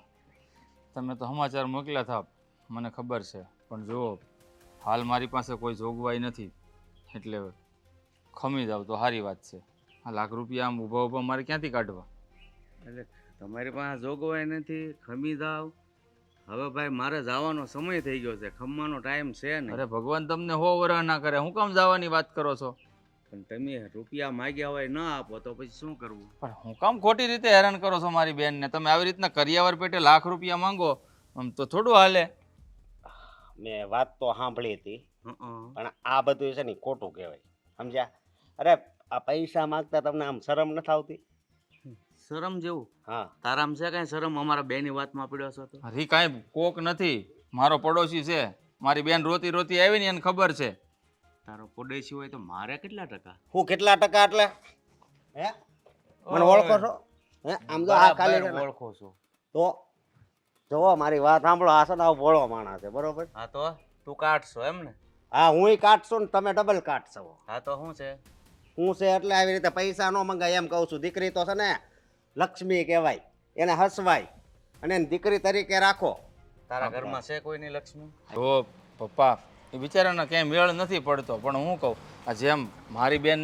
તમે તો સમાચાર મોકલ્યા હતા, મને ખબર છે. પણ જુઓ, હાલ મારી પાસે કોઈ જોગવાઈ નથી, એટલે ખમી જાવ તો સારી વાત છે. આ લાખ રૂપિયા આમ ઊભા ઊભા મારે ક્યાંથી કાઢવા? એટલે તમારી પાસે જોગવાઈ નથી, ખમી જાવ. હવે ભાઈ મારે જવાનો સમય થઈ ગયો છે, ખમવાનો ટાઈમ છે ને. અરે ભગવાન તમને હો વરહ ના કરે, હું કામ જવાની વાત કરો છો? પણ તમે રૂપિયા માગ્યા હોય ન આપો તો પછી શું કરવું? પણ હું કામ ખોટી રીતે હેરાન કરો છો મારી બેનને? તમે આવી રીતના કરિયાવર પેટે લાખ રૂપિયા માંગો આમ તો થોડું હાલે. મેં વાત તો સાંભળી હતી હં. પણ આ બધું છે ને ઈ ખોટું કહેવાય સમજ્યા? અરે આ પૈસા માંગતા તમને આમ શરમ નથી આવતી? શરમ જેવું હા તારામ છે કઈ શરમ? અમારા બેની વાતમાં પડ્યો છો તો હરી કાંઈ કોક નથી, મારો પડોશી છે. મારી બેન રોતી રોતી આવી ને એને ખબર છે. તારો પડોશી હોય તો મારે કેટલા ટકા? હું કેટલા ટકા એટલે હે મને ઓળખો છો? હે આમ તો આ ખાલી છે બરાબર ને. ઓળખો છો. તો જોવો મારી વાત સાંભળો, આ છે ને આવો ભોળો માણસ છે બરોબર? હા તો તું કાઢશો એમ ને? હા હુંય કાઢશું ને તમે ડબલ કાઢશો. હા તો શું છે? હું છે એટલે આવી રીતે પૈસા ન મંગાય એમ કહું છું. દીકરી તો છે ને લક્ષ્મી કહેવાય, એને હસવાય અને એને દીકરી તરીકે રાખો. તારા ઘરમાં છે કોઈની લક્ષ્મી? તો પપ્પા એ બિચારાને ક્યાંય મેળ નથી પડતો. પણ હું કહું, આ જેમ મારી બેન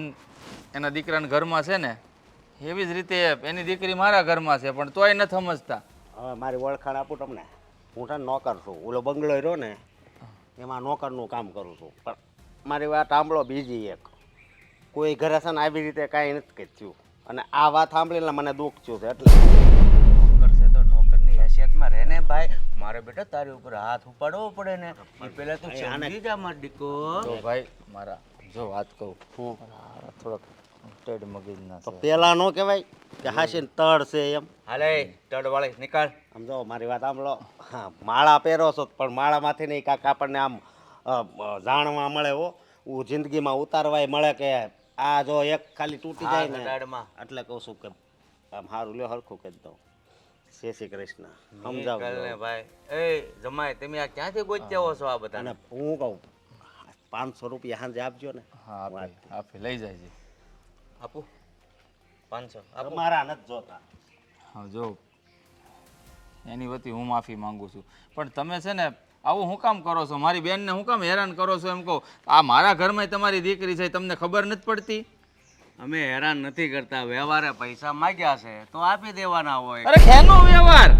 એના દીકરાના ઘરમાં છે ને એવી જ રીતે એની દીકરી મારા ઘરમાં છે, પણ તોય નથી સમજતા. હવે મારી ઓળખાણ આપું તમને. હું છે ને નોકર છું. ઓલો બંગલો રહ્યો ને એમાં નોકરનું કામ કરું છું. પણ મારી વાત સાંભળો બીજી એક, કોઈ ઘરે છે ને આવી રીતે કાંઈ નથી થયું અને આ વાત સાંભળીને મને દુઃખ થયું છે એટલે. નોકર છે તો નોકરની હેસિયતમાં રહે ને ભાઈ. મારે બેટા તારી ઉપર હાથ ઉપાડવો પડે ને. એ પેલા તું સમજી જા માર દીકો. તો ભાઈ મારા જો વાત કહું, થોડોક ટેડ મગજના તો છે. પેલા નો કહેવાય કે હાસીને તળ છે એમ? હાલે તડ વાળી નીકાળ. આમ જો મારી વાત સાંભળો. હા માળા પહેરો છો પણ માળામાંથી નહીં કાંક આપણને આમ જાણવા મળે હો. જિંદગીમાં ઉતારવાય મળે કે આ જો એક ખાલી તૂટી જાય ને દાડમાં એટલે કહું છું કે આમ સારું લ્યો હરખું કહી દઉં. જય શ્રી કૃષ્ણ. નીકળ ને સમજાવ ભાઈ. એ જમાય તમે આ ક્યાંથી ગોત્યા છો આ બધા? અને હું કહું 500 રૂપિયા સાંજે આપજો ને. હા આપે લઈ જાય છે. આપું 500 આપું. તમારા નથી જોતા. હા જો એની વતી હું માફી માંગુ છું, પણ તમે છે ને આવું શું કામ કરો છો? મારી બેનને હું કામ હેરાન કરો છો? એમ કહો, આ મારા ઘરમાં તમારી દીકરી છે, તમને ખબર નથી પડતી? અમે હેરાન નથી કરતા. વ્યવહારે પૈસા માંગ્યા છે તો આપી દેવાના હોય. અરે એનો વ્યવહાર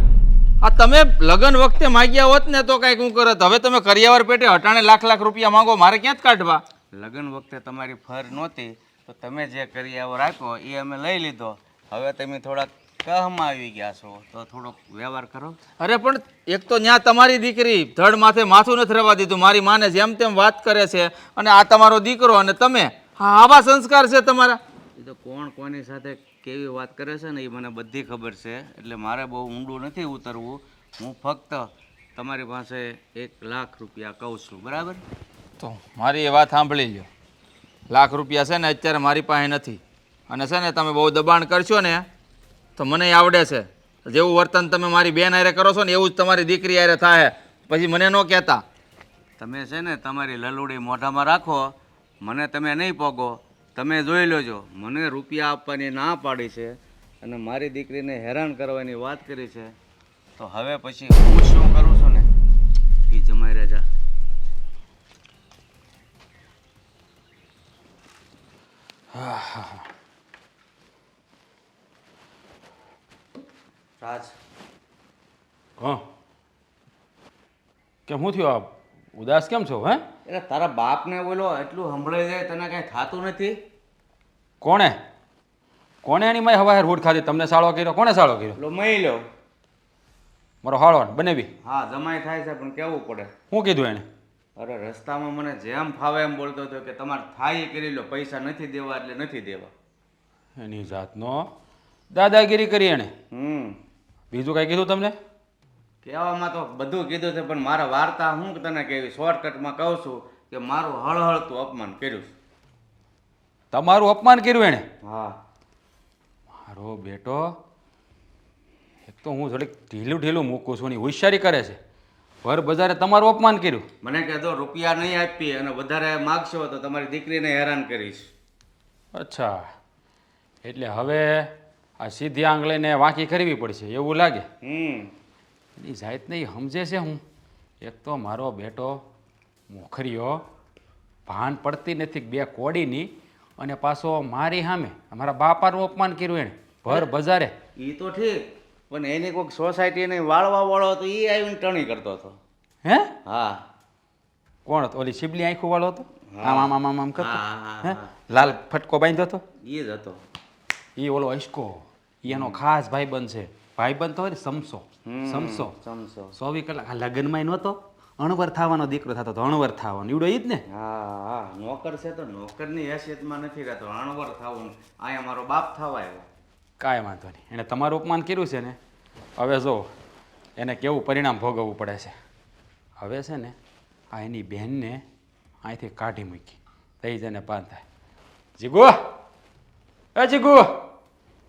આ તમે લગ્ન વખતે માગ્યા હોત ને તો કાંઈક હું કરત. હવે તમે કરિયાવર પેટે હટાણે લાખ લાખ રૂપિયા માંગો, મારે ક્યાં જ કાઢવા? લગ્ન વખતે તમારી ફર નહોતી તો તમે જે કરિયાવર આપ્યો એ અમે લઈ લીધો. હવે તમે થોડાક કહમાં આવી ગયા છો તો થોડોક વ્યવહાર કરો. અરે પણ એક તો ત્યાં તમારી દીકરી ધડ માથે માથું નથી રવા દીધું, મારી માને જેમ તેમ વાત કરે છે, અને આ તમારો દીકરો અને તમે, હા આવા સંસ્કાર છે તમારા? એ તો કોણ કોની સાથે કેવી વાત કરે છે ને એ મને બધી ખબર છે, એટલે મારે બહુ ઊંડું નથી ઉતરવું. હું ફક્ત તમારી પાસે 1 લાખ રૂપિયા કહું છું, બરાબર? તો મારી એ વાત સાંભળી લો. લાખ રૂપિયા છે ને અત્યારે મારી પાસે નથી, અને છે ને તમે બહુ દબાણ કરશો ને તો મને આવડે છે. જેવું વર્તન તમે મારી બેન હારે કરો છો ને એવું જ તમારી દીકરી હારે થાય. પછી મને ન કહેતા. તમે છે ને તમારી લલુડી મોઢામાં રાખો, મને તમે નહીં પોગો. તમે જોઈ લેજો, મને રૂપિયા આપવાની ના પાડી છે અને મારી દીકરીને હેરાન કરવાની વાત કરી છે, તો હવે પછી હું શું કરું છું ને એ જમાઈ રાજા. રાજ, હા કેમ શું થયું? આ ઉદાસ કેમ છો? હે એટલે તારા બાપને બોલો એટલું સંભળાઈ જાય તને કાંઈ થતું નથી? કોણે કોણે એની માય હવા રોડ ખાધી? તમને સાળો કર્યો? કોણે સાળો કર્યો? એટલો મહી લો. મારો હાળો બનેવી? હા જમાઈ થાય છે પણ કેવું પડે. શું કીધું એને? અરે રસ્તામાં મને જેમ ફાવે એમ બોલતો હતો કે તમારે થાય એ કરી લો, પૈસા નથી દેવા એટલે નથી દેવા. એની જાતનો દાદાગીરી કરી એણે. બીજું કાંઈ કીધું તમને? કહેવામાં તો બધું કીધું છે પણ મારા વાર્તા હું તને કેવી શોર્ટકટમાં કહું છું કે મારું હળહળતું અપમાન કર્યું છે. તમારું અપમાન કર્યું એણે? હા. મારો બેટો એક તો હું થોડીક ઢીલું ઢીલું મૂકું છું ને હોશિયારી કરે છે. ભર બજારે તમારું અપમાન કર્યું. મને કહેતો રૂપિયા નહીં આપી અને વધારે માગશો તો તમારી દીકરીને હેરાન કરીશ. અચ્છા, એટલે હવે આ સીધી આંગ લઈને વાંકી કરવી પડશે એવું લાગે? એની જાત નહીં સમજે છે. હું એક તો મારો બેટો મોખરીઓ ભાન પડતી નથી બે કોડીની, અને પાછો મારી સામે અમારા બાપાનું અપમાન કર્યું એણે ભર બજારે. એ તો ઠીક, પણ એની કોઈક સોસાયટીને વાળવા વાળો હતો એ આવીને ટણી કરતો હતો. હે? હા. કોણ હતો? ઓલી શિબલી આંખું વાળો હતો? આમ આમ આમ આમ આમ કરતો? હા, હે? લાલ ફટકો બાંધ્યો હતો? એ જ હતો. એ ઓલો અશકો, એનો ખાસ ભાઈબંધ છે. ભાઈબંધ તો હોય ને સમસો, સમસો સમસો. 24 કલાક આ લગ્નમાં નહોતો? અણવર થવાનો દીકરો થતો તો અણવર થવાનો ઈવડો ઈ જ ને. હા હા નોકર છે તો નોકરની હેસિયતમાં નથી રહેતો, અણવર થવું. અહીંયા મારો બાપ થવા આવ્યો. કાંઈ વાંધો નહીં, એણે તમારું અપમાન કર્યું છે ને, હવે જો એને કેવું પરિણામ ભોગવવું પડે છે. હવે છે ને આ એની બહેનને અહીંથી કાઢી મૂકી તઈ જ એને પાન થાય. જીગુ, એ જીગુ,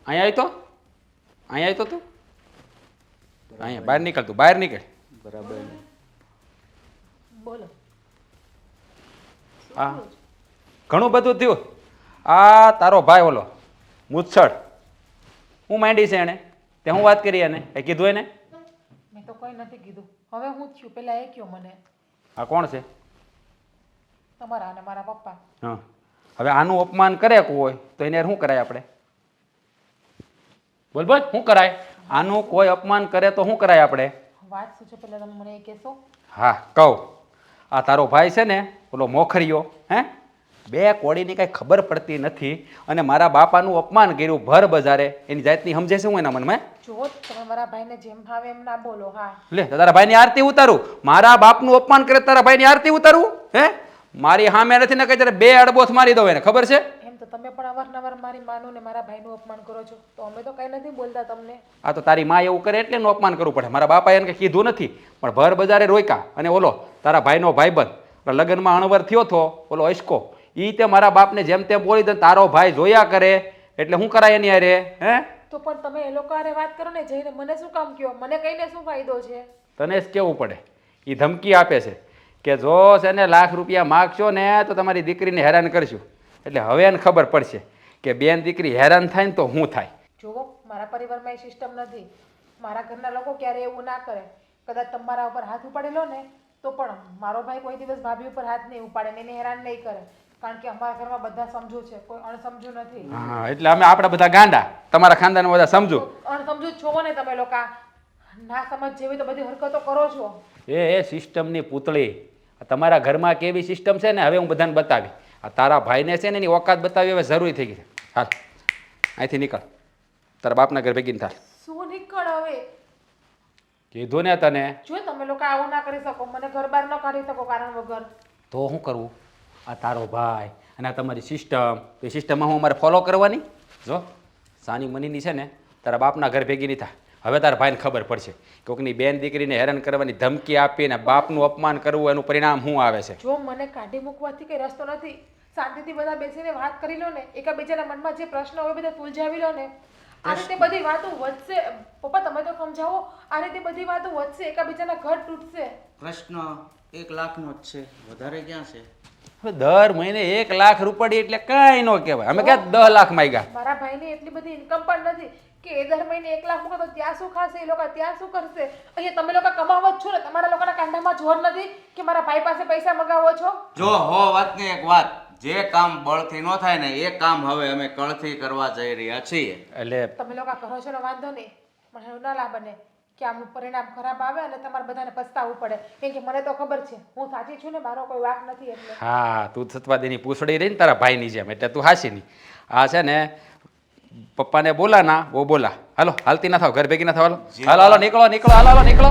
અહીંયા આવી તો, અહીંયા આવી તો તું, અહીંયા બહાર નીકળ, તું બહાર નીકળ. બરાબર. બોલો. હા ઘણું બધું થયું. આ તારો ભાઈ ઓલો મુછડ હું માંડી છે એને, તે હું વાત કરી એને, એ કીધું એને? મેં તો કંઈ નથી કીધું. હવે હું થયું પહેલાં એ કયો મને. આ કોણ છે? તમારા અને મારા પપ્પા. હા, હવે આનું અપમાન કરે કોઈ હોય તો એને શું કરાય આપણે? બોલ બોલ, શું કરાય? આનું કોઈ અપમાન કરે તો શું કરાય આપણે? વાત શું છે પહેલાં તમે મને એ કહેશો? હા કહું. આ તારો ભાઈ છે ને ઓલો મોખરીયો, હે, બે કોડીની કાંઈ ખબર પડતી નથી અને મારા બાપાનું અપમાન કર્યું ભર બજારે. એની જાતની સમજે છે હું એના મનમાં? જો તમે મારા ભાઈને જેમ ભાવે એમ ના બોલો. હા લે તો તારા ભાઈની આરતી ઉતારું? મારા બાપનું અપમાન કરે તારા ભાઈની આરતી ઉતારું? હે, મારી સામે નથી ને કઈ ત્યારે બે અડબોથ મારી દઉં એને, ખબર છે? એમ તો તમે પણ અવારનવાર મારી માનું ને મારા ભાઈનું અપમાન કરો છો, તો અમે તો કંઈ નથી બોલતા તમને. આ તો તારી માં એવું કરે એટલે એનું અપમાન કરવું પડે. મારા બાપાએ એને કંઈ કીધું નથી, પણ ભર બજારે રોક્યા. અને ઓલો તારા ભાઈનો ભાઈબંધ લગ્નમાં અણવર થયો હતો ઓલો અશકો, ઈ તે મારા બાપને જેમ તેમ બોલી દે. તારો ભાઈ જોયા કરે એટલે શું કરાય એની હારે? હે, તો પણ તમે એ લોકો હારે વાત કરો ને જઈને, મને શું કામ કયો? મને કહીને શું ફાયદો છે? તને જ કેવું પડે. એ ધમકી આપે છે કે જો છે ને લાખ રૂપિયા માગશો ને તો તમારી દીકરીને હેરાન કરશું. એટલે હવે એને ખબર પડશે કે બેન દીકરી હેરાન થાય ને તો શું થાય. જુઓ, મારા પરિવારમાં એ સિસ્ટમ નથી. મારા ઘરના લોકો ક્યારે એવું ના કરે. કદાચ તમારા ઉપર હાથ ઉપાડેલો ને તો પણ મારો ભાઈ કોઈ દિવસ ભાભી ઉપર હાથ નહીં ઉપાડે ને એને હેરાન નહીં કરે, કારણ કે અમારા ઘરમાં બધા સમજુ છે, કોઈ અણસમજુ નથી. હા, એટલે અમે આપણા બધા ગાંડા, તમારા ખાનદાન બધા સમજુ. અણસમજુ જ છો ને તમે લોકો. ના સમજ જેવી તો બધી હરકતો કરો છો. એ સિસ્ટમની પૂતળી. તમારા ઘરમાં કેવી સિસ્ટમ છે ને હવે હું બધાને બતાવી. આ તારા ભાઈને છે ને એની ઓકાત બતાવી હવે જરૂરી થઈ ગઈ છે. હાલ અહીંથી નીકળ, તારા બાપના ઘર ભેગીને થાલ. શું નીકળ હવે? કીધું ને તને. જો તમે લોકો આવું ના કરી શકો, મને ઘર બહાર ન કાઢી શકો કારણ વગર. તો શું કરવું? આ તારો ભાઈ અને આ તમારી સિસ્ટમ, તો એ સિસ્ટમમાં હું અમારે ફોલો કરવાની? જો સાની મનીની છે ને તારા બાપના ઘર ભેગી નહીં થાય. હવે તારા ભાઈને ખબર પડશે કોઈકની બેન દીકરીને હેરાન કરવાની ધમકી આપીને બાપનું અપમાન કરવું એનું પરિણામ શું આવે છે. જો મને કાઢી મૂકવાથી કઈ રસ્તો નથી. શાંતિથી બધા બેસીને વાત કરી લો ને, એકબીજાના મનમાં જે પ્રશ્ન હોય બધા સુલઝાવી લો ને. આ રીતે બધી વાતો વધશે. પપ્પા તમે તો સમજાવો. આ રીતે બધી વાતો વધશે, એકબીજાના ઘર તૂટશે. પ્રશ્ન 1 લાખનો જ છે, વધારે ક્યાં છે? હવે દર મહિને 1 લાખ રૂપિયા એટલે કાંઈ ન કહેવાય. અમે ક્યાં 10 લાખ માંગ્યા? મારા ભાઈની એટલી બધી ઇન્કમ પણ નથી કે એ દર મહિને 1 લાખ મૂકે તો ત્યાં શું ખાશે એ લોકો, ત્યાં શું કરશે? અહીંયા તમે લોકો કમાવો જ છો ને, તમારા લોકોના કાંડામાં જોર નથી કે મારા ભાઈ પાસે પૈસા મગાવો છો. જો હો વાતની એક વાત, જે કામ બળથી ન થાય ને એ કામ હવે અમે કળથી કરવા જઈ રહ્યા છીએ. એટલે તમે લોકો કરો છો ને વાંધો નહીં, પણ એવું ના લાભ બને કે આમનું પરિણામ ખરાબ આવે અને તમારે બધાને પસ્તાવવું પડે. કેમ કે મને તો ખબર છે હું સાચી છું ને, મારો કોઈ વાંક નથી. એટલે હા, તું સત્વાદીની પૂછડી રહી ને તારા ભાઈની જેમ, એટલે તું હાસી નહીં. આ છે ને પપ્પાને બોલા ના વો બોલા. હાલો હાલતી ના થાવ, ઘર ભેગી ના થાવ. હાલો હાલો હાલો નીકળો નીકળો, હાલો હાલો નીકળો.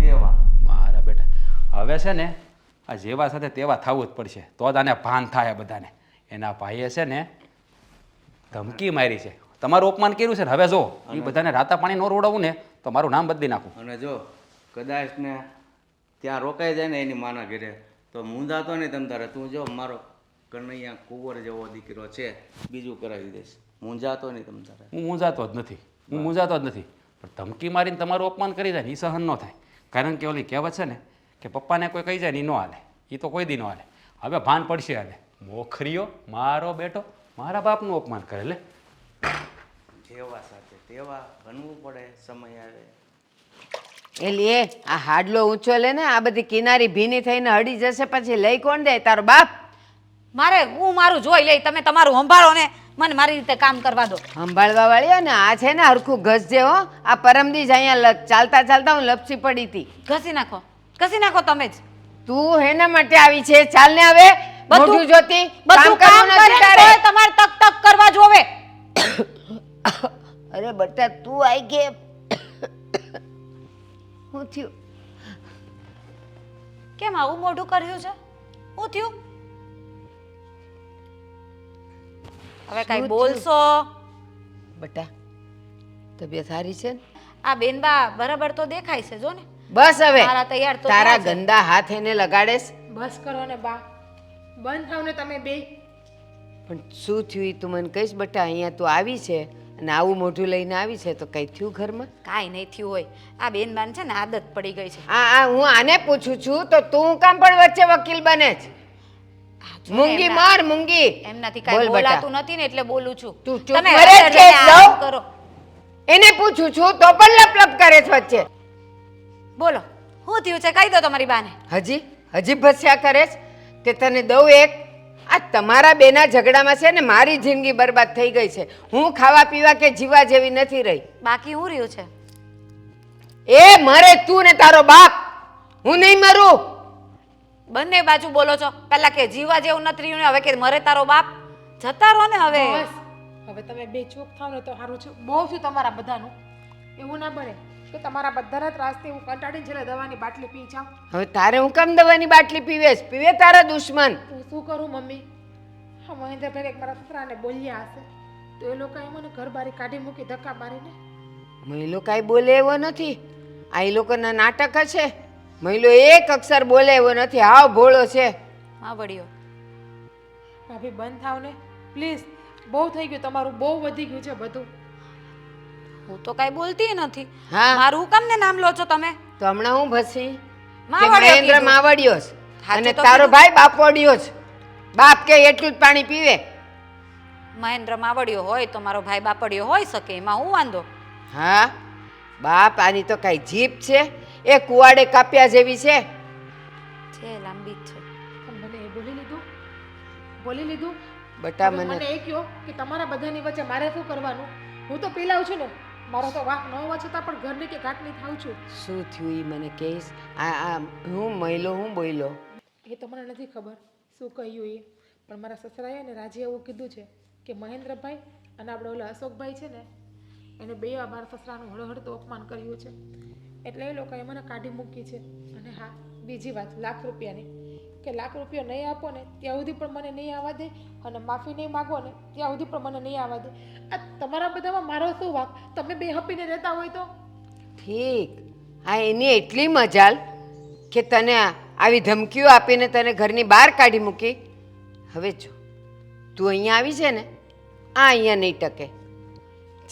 તેવા મારા બેટા હવે છે ને આ જેવા સાથે તેવા થવું જ પડશે, તો જ આને ભાન થાય બધાને. એના ભાઈએ છે ને ધમકી મારી છે, તમારું અપમાન કર્યું છે ને. હવે જો એ બધાને રાતા પાણી ન રોડાવું ને તો મારું નામ બદલી નાખું. અને જો કદાચ ને ત્યાં રોકાઈ જાય ને એની માના ઘરે તો મૂંઝાતો નહીં તમ તારે. તું જો મારો કનૈયા કુંવર જેવો દીકરો છે, બીજું કરાવી દઈશ. મૂંઝાતો નહીં તમ તારે. હું મૂંઝાતો જ નથી, હું મૂંઝાતો જ નથી. પણ ધમકી મારીને તમારું અપમાન કરી જાય ને એ સહન ન થાય. કારણ કે ઓલી કહેવત છે ને કે પપ્પાને કોઈ કહી જાય ને એ ન હાલે, એ તો કોઈ દી ન હાલે. હવે ભાન પડશે. હાલે મોખરીઓ મારો બેટો મારા બાપનું અપમાન કરે. લે જેવા સાથે તેવા બનવું પડે, સમય આવે. એલી એ આ હાડલો ઊંચો લે ને, આ બધી કિનારી ભીની થઈને હડી જશે, પછી લઈ કોણ દે? તારો બાપ. મારે હું મારું જોઈ લઈ, તમે તમારું સંભાળો ને મને મારી રીતે કામ કરવા દો. સંભાળવા વાળી ને આ છે ને હરખું ઘસ જેવો. આ પરમદી જ અહીંયા ચાલતા ચાલતા હું લપસી પડી હતી. ઘસી નાખો તમે જ. તું હેના માટે આવી છે? ચાલ ને હવે મોઢું જોતી. બધું કામ કરે ને તોય તમારે તક તક કરવા જોવે. અરે બટા તું આઈ કે શું થયું? કેમ આવું મોઢું કર્યું છે? શું થયું? હવે કઈ શું બોલશો? બટા તબિયત સારી છે ને? આ બેનબા બરાબર તો દેખાય છે જો ને. બસ હવે તારા તૈયાર તો તારા થયા છે. ગંદા હાથ એને લગાડેસ. બસ કરો ને બા, બંધ થાવ ને તમે બે. પણ શું થયું ઈ તું મને કહીશ બટા? અહીંયા તું આવી છે અને આવું મોઢું લઈને આવી છે તો કઈ થયું ઘરમાં? કાંઈ નહીં થયું હોય. આ બેનબાને છે ને આદત પડી ગઈ છે. આ હું આને પૂછું છું તો તું કામ પણ વચ્ચે વકીલ બને છે? જો ને મૂંગી એમના- માર મૂંગી. એમનાથી બોલ કાંઈ બેટા. બોલાતું નથી ને એટલે બોલું છું. તું ચૂપ તમે કરે અંદર છે, જઈને જાઓ. આરામ કરો. એને પૂછું છું તો પણ લપ કરે છે વચ્ચે. બોલો શું થયું છે? કહી દો તમારી બાને. હજી ભસ્યા કરે છે તે તને દઉં એક. આ તમારા બેના ઝઘડામાં છે ને મારી જિંદગી બરબાદ થઈ ગઈ છે. હું ખાવા પીવા કે જીવા જેવી નથી રહી. બાકી હું રહ્યું છે? એ મરે તું ને તારો બાપ, હું નહીં મરું. બંને બાજુ બોલો છો. પહેલા કે જીવા જેવું નથી રહ્યું ને હવે કે મરે તારો બાપ. જતા રહો ને હવે. બસ હવે તમે બે ચૂપ થાવ ને તો સારું છે. બહુ છું તમારા બધાનું. એવું ના બને કે તમારા બધાના ત્રાસથી હું કંટાળીને છેલ્લે દવાની બાટલી પી જાઉં. હવે તારે હું કેમ દવાની બાટલી પીવેશ? પીવે તારા દુશ્મન. હું શું કરું મમ્મી? હા, મહેન્દ્રભાઈ એક મારા સસરાને બોલ્યા હશે તો એ લોકોએ મને ઘર બારી કાઢી મૂકી ધક્કા મારીને. મહિલો કાંઈ બોલે એવો નથી. આ એ લોકોના નાટક છે. મહિલો એક અક્ષર બોલે એવો નથી. હાવ ભોળો છે. માં વળ્યો. ભાભી બંધ થાવ ને પ્લીઝ. બહુ થઈ ગયું તમારું, બહુ વધી ગયું છે બધું. હું તો કાંઈ બોલતી નથી. હા. મારું કામ ને નામ લો છો તમે? તો હમણાં હું ભસી કે માવડિયો મહેન્દ્ર કીધું. માવડિયો છે સાચું અને તો તારો કીધું. ભાઈ બાપોડિયો છે. બાપ કે એટલું જ પાણી પીવે. મહેન્દ્ર માવડિયો હોય તો મારો ભાઈ બાપડિયો હોઈ શકે, એમાં હું વાંધો? હા બાપ આની તો કાંઈ જીભ છે એ કુવાડે કાપ્યા જેવી છે. છે લાંબી જ છે. પણ મને એ બોલી લીધું, બોલી લીધું. બટા હવે મને મને એ કહો કે તમારા બધાની વચ્ચે મારે શું કરવાનું? હું તો પીલાવ છું ને, મારો તો વાંક ન હોવા છતાં પણ ઘરની કે ઘાટની થાવ છું. શું થયું એ મને કહીશ? આ હું મહિલો હું બોલ્યો? એ તો મને નથી ખબર શું કહ્યું એ, પણ મારા સસરાએ ને રાજે એવું કીધું છે કે મહેન્દ્રભાઈ અને આપણે ઓલા અશોકભાઈ છે ને એને બે મારા સસરાનું હળહળતું અપમાન કર્યું છે એટલે એ લોકોએ મને કાઢી મૂકી છે. અને હા, બીજી વાત લાખ રૂપિયાની, કે લાખ રૂપિયા નહીં આપો ને ત્યાં સુધી પણ મને નહીં આવવા દે અને માફી નહીં માગો ને ત્યાં સુધી પણ મને નહીં આવવા દે. આ તમારા બધામાં મારો શું વાંક? તમે બે હપીને રહેતા હોય તો ઠીક. હા એની એટલી મજાલ કે તને આવી ધમકીઓ આપીને તને ઘરની બહાર કાઢી મૂકી. હવે જો તું અહીંયા આવી છે ને, આ અહીંયા નહીં ટકે.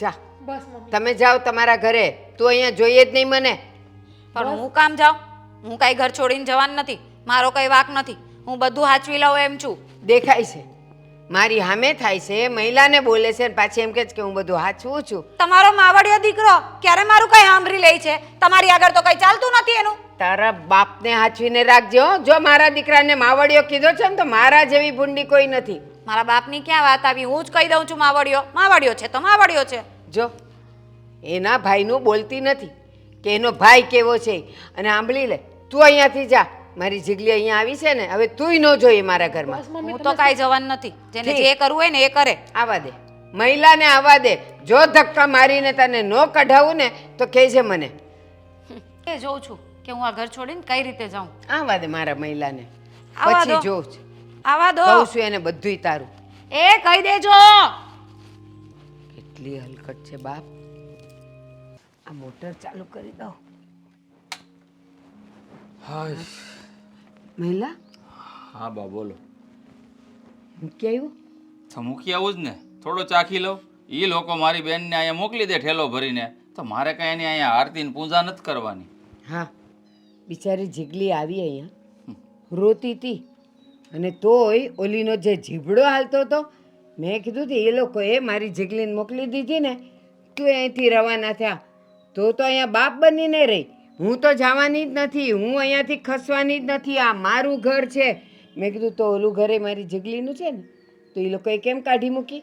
જા બસ મમ્મી. તમે જાઓ તમારા ઘરે. તું અહીંયા જોઈએ જ નહીં મને. પણ હું કામ જાઉં? હું કાંઈ ઘર છોડીને જવાનું નથી. મારો કઈ વાક નથી. હું બધું હાચવી લઉં એમ છું. દેખાય છે મારી સામે થાય છે, મહિલાને બોલે છે અને પાછી એમ કહે છે કે હું બધું હાચવું છું. તમારો માવડિયો દીકરો ક્યારે મારું કઈ સાંભળી લે છે? તમારી આગળ તો કઈ ચાલતું નથી એનું. તારા બાપને હાચવીને રાખજો હો. જો મારા દીકરાને માવડિયો કીધો છે ને તો મારા જેવી ભૂંડી કોઈ નથી. મારા બાપની ક્યાં વાત આવી? હું જ કહી દઉં છું માવડિયો. માવડિયો છે તો માવડિયો છે. જો એના ભાઈનું બોલતી નથી કે એનો ભાઈ કેવો છે. અને સાંભળી લે, તું અહીંયાથી જા. મારી જીગલી અહીંયા આવી છે ને, હવે તુંય ન જોઈએ મારા ઘરમાં. બસ મમ્મી. હું તો કાંઈ જવાનું નથી. જેને ઠીક. જે કરવું હોય ને એ કરે. આવા દે મહિલાને, આવા દે. જો ધક્કા મારીને તને ન કઢાવું ને તો કહેજે મને. એ જોઉં છું કે હું આ ઘર છોડીને કઈ રીતે જાઉં. આવા દે મારા મહિલાને, આવા પછી દો. જોઉં છું. આવા દો. કહું છું એને બધુંય તારું. એ કહી દેજો. કેટલી હલકટ છે બાપ. આ મોટર ચાલુ કરી દો. મહિલા હા બા બોલો. મૂકી આવ્યું? તો મૂકી આવું જ ને, થોડો ચાખી લઉં. એ લોકો મારી બેનને અહીંયા મોકલી દે ઠેલો ભરીને, તો મારે કાંઈ એની અહીંયા આરતી ને પૂજા નથી કરવાની. હા બિચારી જીગલી આવી અહીંયા રોતી હતી અને તોય ઓલીનો જે જીભડો હાલતો હતો, મેં કીધું કે એ લોકોએ મારી જીગલીને મોકલી દીધી ને, તું અહીંથી રવાના થયા તો અહીંયા બાપ બનીને રહી. હું તો જવાની જ નથી, હું અહીંયાથી ખસવાની જ નથી. આ મારું ઘર છે. મેં કીધું તો ઓલું ઘરે મારી જીગલીનું છે ને, તો એ લોકોએ કેમ કાઢી મૂકી?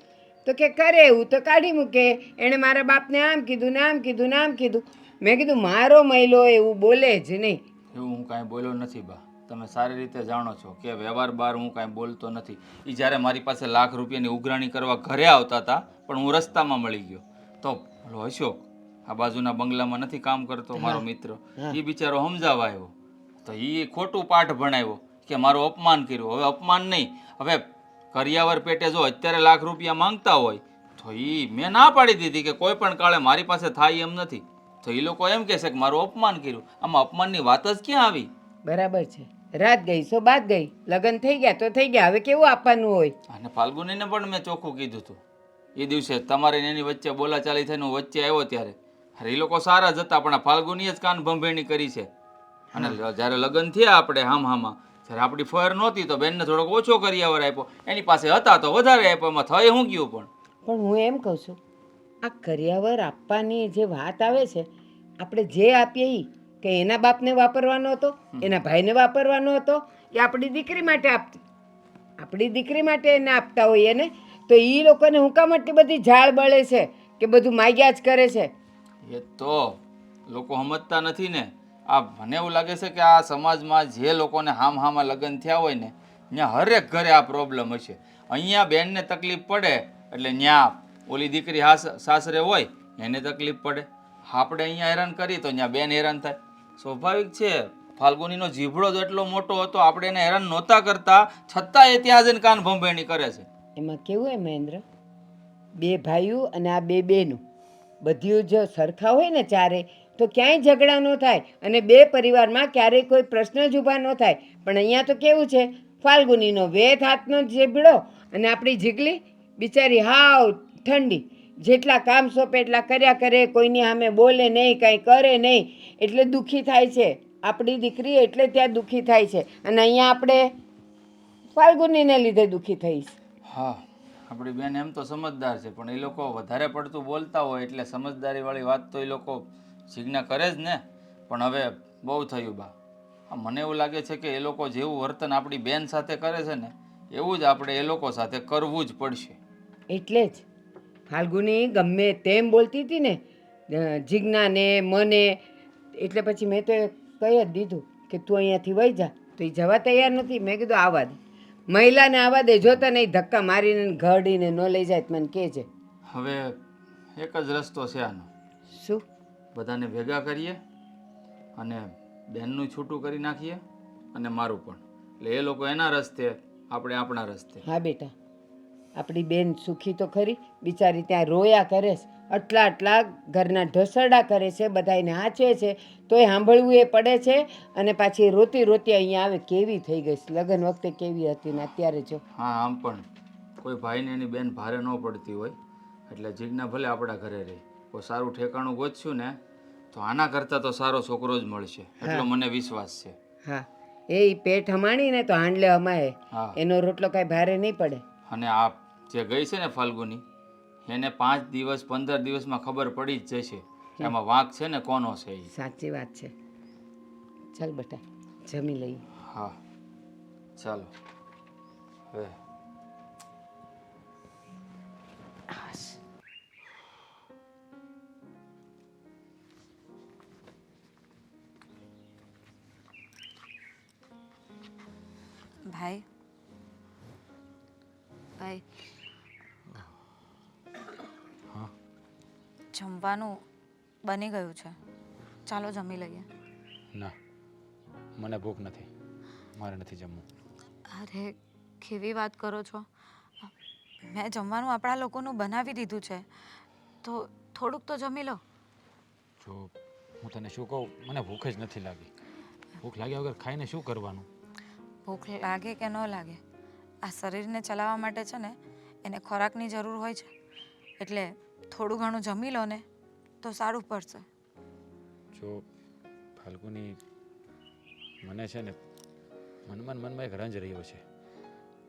તો કે કરે એવું તો કાઢી મૂકે. એણે મારા બાપને આમ કીધું ને આમ કીધું ને આમ કીધું. મેં કીધું મારો મહિલો એવું બોલે જ નહીં. એવું હું કાંઈ બોલ્યો નથી બા. તમે સારી રીતે જાણો છો કે વ્યવહાર બહાર હું કાંઈ બોલતો નથી. એ જ્યારે મારી પાસે લાખ રૂપિયાની ઉઘરાણી કરવા ઘરે આવતા હતા, પણ હું રસ્તામાં મળી ગયો. તો બોલો અશોક આ બાજુના બંગલામાં નથી કામ કરતો મારો મિત્ર, એ બિચારો સમજાવવા આવ્યો. તો એ ખોટું પાઠ ભણાવ્યો કે મારું અપમાન કર્યું. હવે અપમાન નહીં, હવે કરિયાવર પેટે જો અત્યારે લાખ રૂપિયા માંગતા હોય તો એ મેં ના પાડી દીધી કે કોઈ પણ કાળે મારી પાસે થાય એમ નથી. તો એ લોકો એમ કહેશે કે મારું અપમાન કર્યું. આમાં અપમાનની વાત જ ક્યાં આવી? બરાબર છે. રાત ગઈ સો બાત ગઈ. લગ્ન થઈ ગયા તો થઈ ગયા. હવે કેવું આપવાનું હોય? અને ફાલ્ગુનીને પણ મેં ચોખ્ખું કીધું હતું એ દિવસે તમારી ને એની વચ્ચે બોલાચાલી થઈને હું વચ્ચે આવ્યો ત્યારે. અરે એ લોકો સારા જ હતા, પણ આ ફાલ્ગુનીએ જ કાન ભંભેણી કરી છે. અને જ્યારે લગ્ન થયા આપણે હામાં જ્યારે આપણી ફર નહોતી તો બેનને થોડોક ઓછો કરિયાવર આપ્યો, એની પાસે હતા તો વધારે આપ્યો. એમાં થઈ શું ગયું? પણ હું એમ કહું છું, આ કરિયાવર આપવાની જે વાત આવે છે, આપણે જે આપીએ એ કે એના બાપને વાપરવાનો હતો, એના ભાઈને વાપરવાનો હતો, એ આપણી દીકરી માટે આપતી, આપણી દીકરી માટે એને આપતા હોઈએ ને, તો એ લોકોને હું કામ આટલી બધી ઝાડ બળે છે કે બધું માગ્યા જ કરે છે? એ તો લોકો સમજતા નથી ને. આ મને એવું લાગે છે કે આ સમાજમાં જે લોકોને હામાં લગ્ન થયા હોય ને ત્યાં હરેક ઘરે આ પ્રોબ્લેમ હશે. અહીંયા બેનને તકલીફ પડે એટલે ત્યાં ઓલી દીકરી સાસરે હોય એને તકલીફ પડે. આપણે અહીંયા હેરાન કરીએ તો ત્યાં બેન હેરાન થાય. સ્વાભાવિક છે. ફાલ્ગુનીનો જીભડો જ એટલો મોટો હતો, આપણે એને હેરાન નહોતા કરતા છતાં એ ત્યાં જઈને કાન ભંભેણી કરે છે. એમાં કેવું હોય મહેન્દ્ર, બે ભાઈઓ અને આ બે બેનું બધું જો સરખા હોય ને ચારે તો ક્યાંય ઝઘડા ન થાય અને બે પરિવારમાં ક્યારેય કોઈ પ્રશ્ન જ ઊભા ન થાય. પણ અહીંયા તો કેવું છે, ફાલ્ગુનીનો વેત હાથનો જીભડો અને આપણી જીગલી બિચારી હાવ ઠંડી, જેટલા કામ સોંપે એટલા કર્યા કરે, કોઈની સામે બોલે નહીં, કાંઈ કરે નહીં, એટલે દુઃખી થાય છે આપણી દીકરી. એટલે ત્યાં દુઃખી થાય છે અને અહીંયા આપણે ફાલ્ગુનીને લીધે દુઃખી થઈશ. હા, આપણી બેન એમ તો સમજદાર છે, પણ એ લોકો વધારે પડતું બોલતા હોય એટલે સમજદારીવાળી વાત તો એ લોકો સિગ્ના કરે જ ને. પણ હવે બહુ થયું બા. મને એવું લાગે છે કે એ લોકો જેવું વર્તન આપણી બેન સાથે કરે છે ને એવું જ આપણે એ લોકો સાથે કરવું જ પડશે. એટલે જ ફાલ્ગુની ગમે તેમ બોલતી હતી ને જીજ્ઞાને મને, એટલે પછી મેં તો કહી જ દીધું કે તું અહીંયાથી વહી જા. તો એ જવા તૈયાર નથી. મેં કીધું આવા દે, મહિલાને આવા દે, જોતા નહીં ધક્કા મારીને ઘડીને ન લઈ જાય મને કહેજે. હવે એક જ રસ્તો છે આનો. શું? બધાને ભેગા કરીએ અને બેનનું છૂટું કરી નાખીએ અને મારું પણ. એટલે એ લોકો એના રસ્તે, આપણે આપણા રસ્તે. હા બેટા, આપણી બેન સુખી તો ખરી, બિચારી ત્યાં રોયા કરે છે, આટલા ઘરના ઢસરડા કરે છે, બધાને હાંચવે છે, તોય સાંભળવું એ પડે છે. અને પાછી રોતી રોતી અહીંયા આવે. કેવી થઈ ગઈ છે, લગ્ન વખતે કેવી હતી ને અત્યારે જો. હા, આમ પણ કોઈ ભાઈને એની બેન ભારે ન પડતી હોય એટલે જીજ્ઞા ભલે આપણા ઘરે રહી. કોઈ સારું ઠેકાણું ગોતશું ને તો આના કરતાં તો સારો છોકરો જ મળશે, એટલો મને વિશ્વાસ છે. હા, એ પેટ હમાણીને તો હાંડલે હમાય, હા, એનો રોટલો કાંઈ ભારે નહીં પડે. અને આ જે ગઈ છે ને ફાલ્ગુની, એને 5 દિવસ 15 દિવસમાં ખબર પડી જ જશે એમાં વાંક છે ને કોનો છે એ. સાચી વાત છે. ચાલ બેટા જમી લઈએ. હા ચાલો. હવે ભાઈ ભાઈ જમવાનું બની ગયું છે, ચાલો જમી લઈએ. ના, મને ભૂખ નથી, મારે નથી જમવું. અરે કેવી વાત કરો છો? મેં જમવાનું આપણા લોકોનું બનાવી દીધું છે, તો થોડુંક તો જમી લો. જો હું તને શું કહું, મને ભૂખ જ નથી લાગી. ભૂખ લાગ્યા વગર ખાઈને શું કરવાનું? ભૂખ લાગે કે ન લાગે, આ શરીરને ચલાવવા માટે છે ને એને ખોરાકની જરૂર હોય છે, એટલે થોડું ઘણું જમી લો ને તો સારું પડશે. જો ફાલ્ગુની, મને છે ને મનમાં એક રંજ રહ્યો છે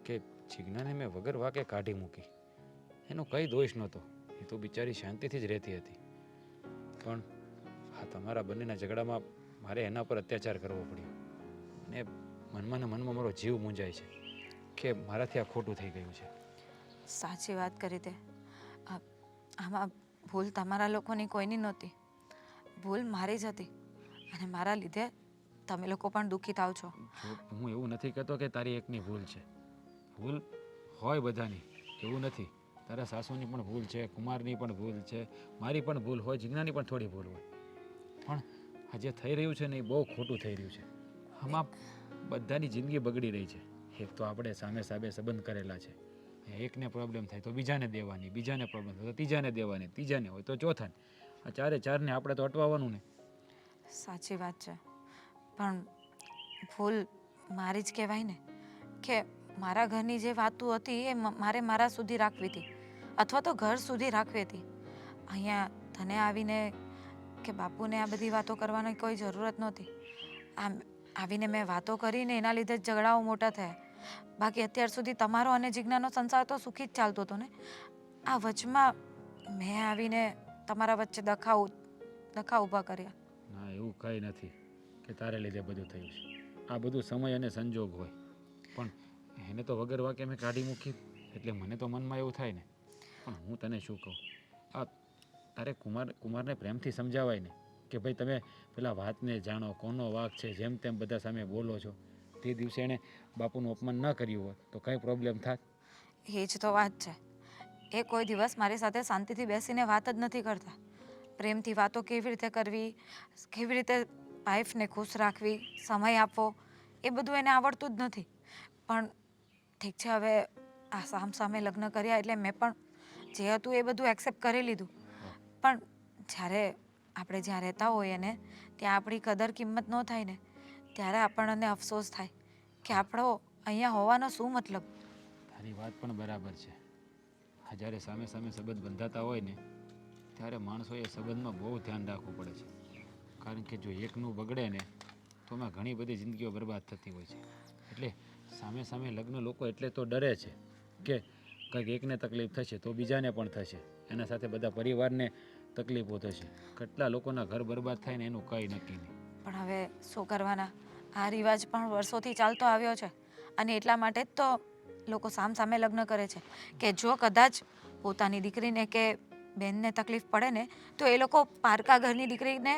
કે જીજ્ઞાને મેં વગર વાકે કાઢી મૂકી. એનો કંઈ દોષ નહોતો, એ તો બિચારી શાંતિથી જ રહેતી હતી. પણ આ તમારા બંનેના ઝઘડામાં મારે એના પર અત્યાચાર કરવો પડ્યો. ને મનમાં ને મનમાં મારો જીવ મૂંઝાય છે કે મારાથી આ ખોટું થઈ ગયું છે. સાચી વાત કરી તે. આમાં ભૂલ તમારા લોકોની કોઈની નહોતી, ભૂલ મારી જ હતી અને મારા લીધે તમે લોકો પણ દુઃખી થાવ છો. હું એવું નથી કહેતો કે તારી એકની ભૂલ છે, ભૂલ હોય બધાની, એવું નથી. તારા સાસુની પણ ભૂલ છે, કુમારની પણ ભૂલ છે, મારી પણ ભૂલ હોય, જીજ્ઞાની પણ થોડી ભૂલ હોય. પણ આ જે થઈ રહ્યું છે ને એ બહુ ખોટું થઈ રહ્યું છે. આમાં બધાની જિંદગી બગડી રહી છે. એક તો આપણે સામે સામે સંબંધ કરેલા છે, એકને પ્રોબ્લેમ થાય તો બીજાને દેવાની, બીજાને પ્રોબ્લેમ થાય તો ત્રીજાને દેવાની, ત્રીજાને હોય તો ચોથાને. આ ચારને આપણે તો અટવાવાનું ને. સાચી વાત છે, પણ ભૂલ મારી જ કહેવાય ને કે મારા ઘરની જે વાતો હતી એ મારે મારા સુધી રાખવી હતી, અથવા તો ઘર સુધી રાખવી હતી. અહીંયા તને આવીને કે બાપુને આ બધી વાતો કરવાની કોઈ જરૂરત નહોતી. આવીને મેં વાતો કરીને એના લીધે જ ઝઘડાઓ મોટા થયા. બાકી અત્યાર સુધી તમારો અને જીજ્ઞાનો સંસાર તો સુખી જ ચાલતો હતો ને. આ વચમાં મેં આવીને તમારા વચ્ચે દખા ઊભા કર્યા. ના, એવું કંઈ નથી કે તારે લીધે બધું થયું છે. આ બધું સમય અને સંજોગ હોય, પણ એને તો વગર વાકે મેં કાઢી મૂકી, એટલે મને તો મનમાં એવું થાય ને. પણ હું તને શું કહું, આ તારે કુમારને પ્રેમથી સમજાવાય ને કે ભાઈ તમે પેલા વાતને જાણો, કોનો વાક છે, જેમ તેમ બધા સામે બોલો છો. તે દિવસે એણે બાપુનું અપમાન ન કર્યું હોત તો કંઈ પ્રોબ્લેમ થાત? એ જ તો વાત છે. એ કોઈ દિવસ મારી સાથે શાંતિથી બેસીને વાત જ નથી કરતા. પ્રેમથી વાતો કેવી રીતે કરવી, કેવી રીતે વાઈફને ખુશ રાખવી, સમય આપવો, એ બધું એને આવડતું જ નથી. પણ ઠીક છે, હવે આ સામે લગ્ન કર્યા એટલે મેં પણ જે હતું એ બધું એક્સેપ્ટ કરી લીધું. પણ જ્યારે આપણે જ્યાં રહેતા હોઈએ ને ત્યાં આપણી કદર કિંમત ન થાય ને ત્યારે આપણને અફસોસ થાય કે આપણો અહીંયા હોવાનો શું મતલબ. તારી વાત પણ બરાબર છે. જ્યારે સામે સામે સંબંધ બંધાતા હોય ને ત્યારે માણસોએ સંબંધમાં બહુ ધ્યાન રાખવું પડે છે. કારણ કે જો એકનું બગડે ને તો એમાં ઘણી બધી જિંદગીઓ બરબાદ થતી હોય છે. એટલે સામે સામે લગ્ન લોકો એટલે તો ડરે છે કે કંઈક એકને તકલીફ થશે તો બીજાને પણ થશે, એના સાથે બધા પરિવારને તકલીફો થશે. કેટલા લોકોના ઘર બરબાદ થાય ને એનું કંઈ નક્કી નહીં. પણ હવે શું કરવાના, આ રિવાજ પણ વર્ષોથી ચાલતો આવ્યો છે અને એટલા માટે જ તો લોકો સામે લગ્ન કરે છે કે જો કદાચ પોતાની દીકરીને કે બેનને તકલીફ પડે ને તો એ લોકો પારકા ઘરની દીકરીને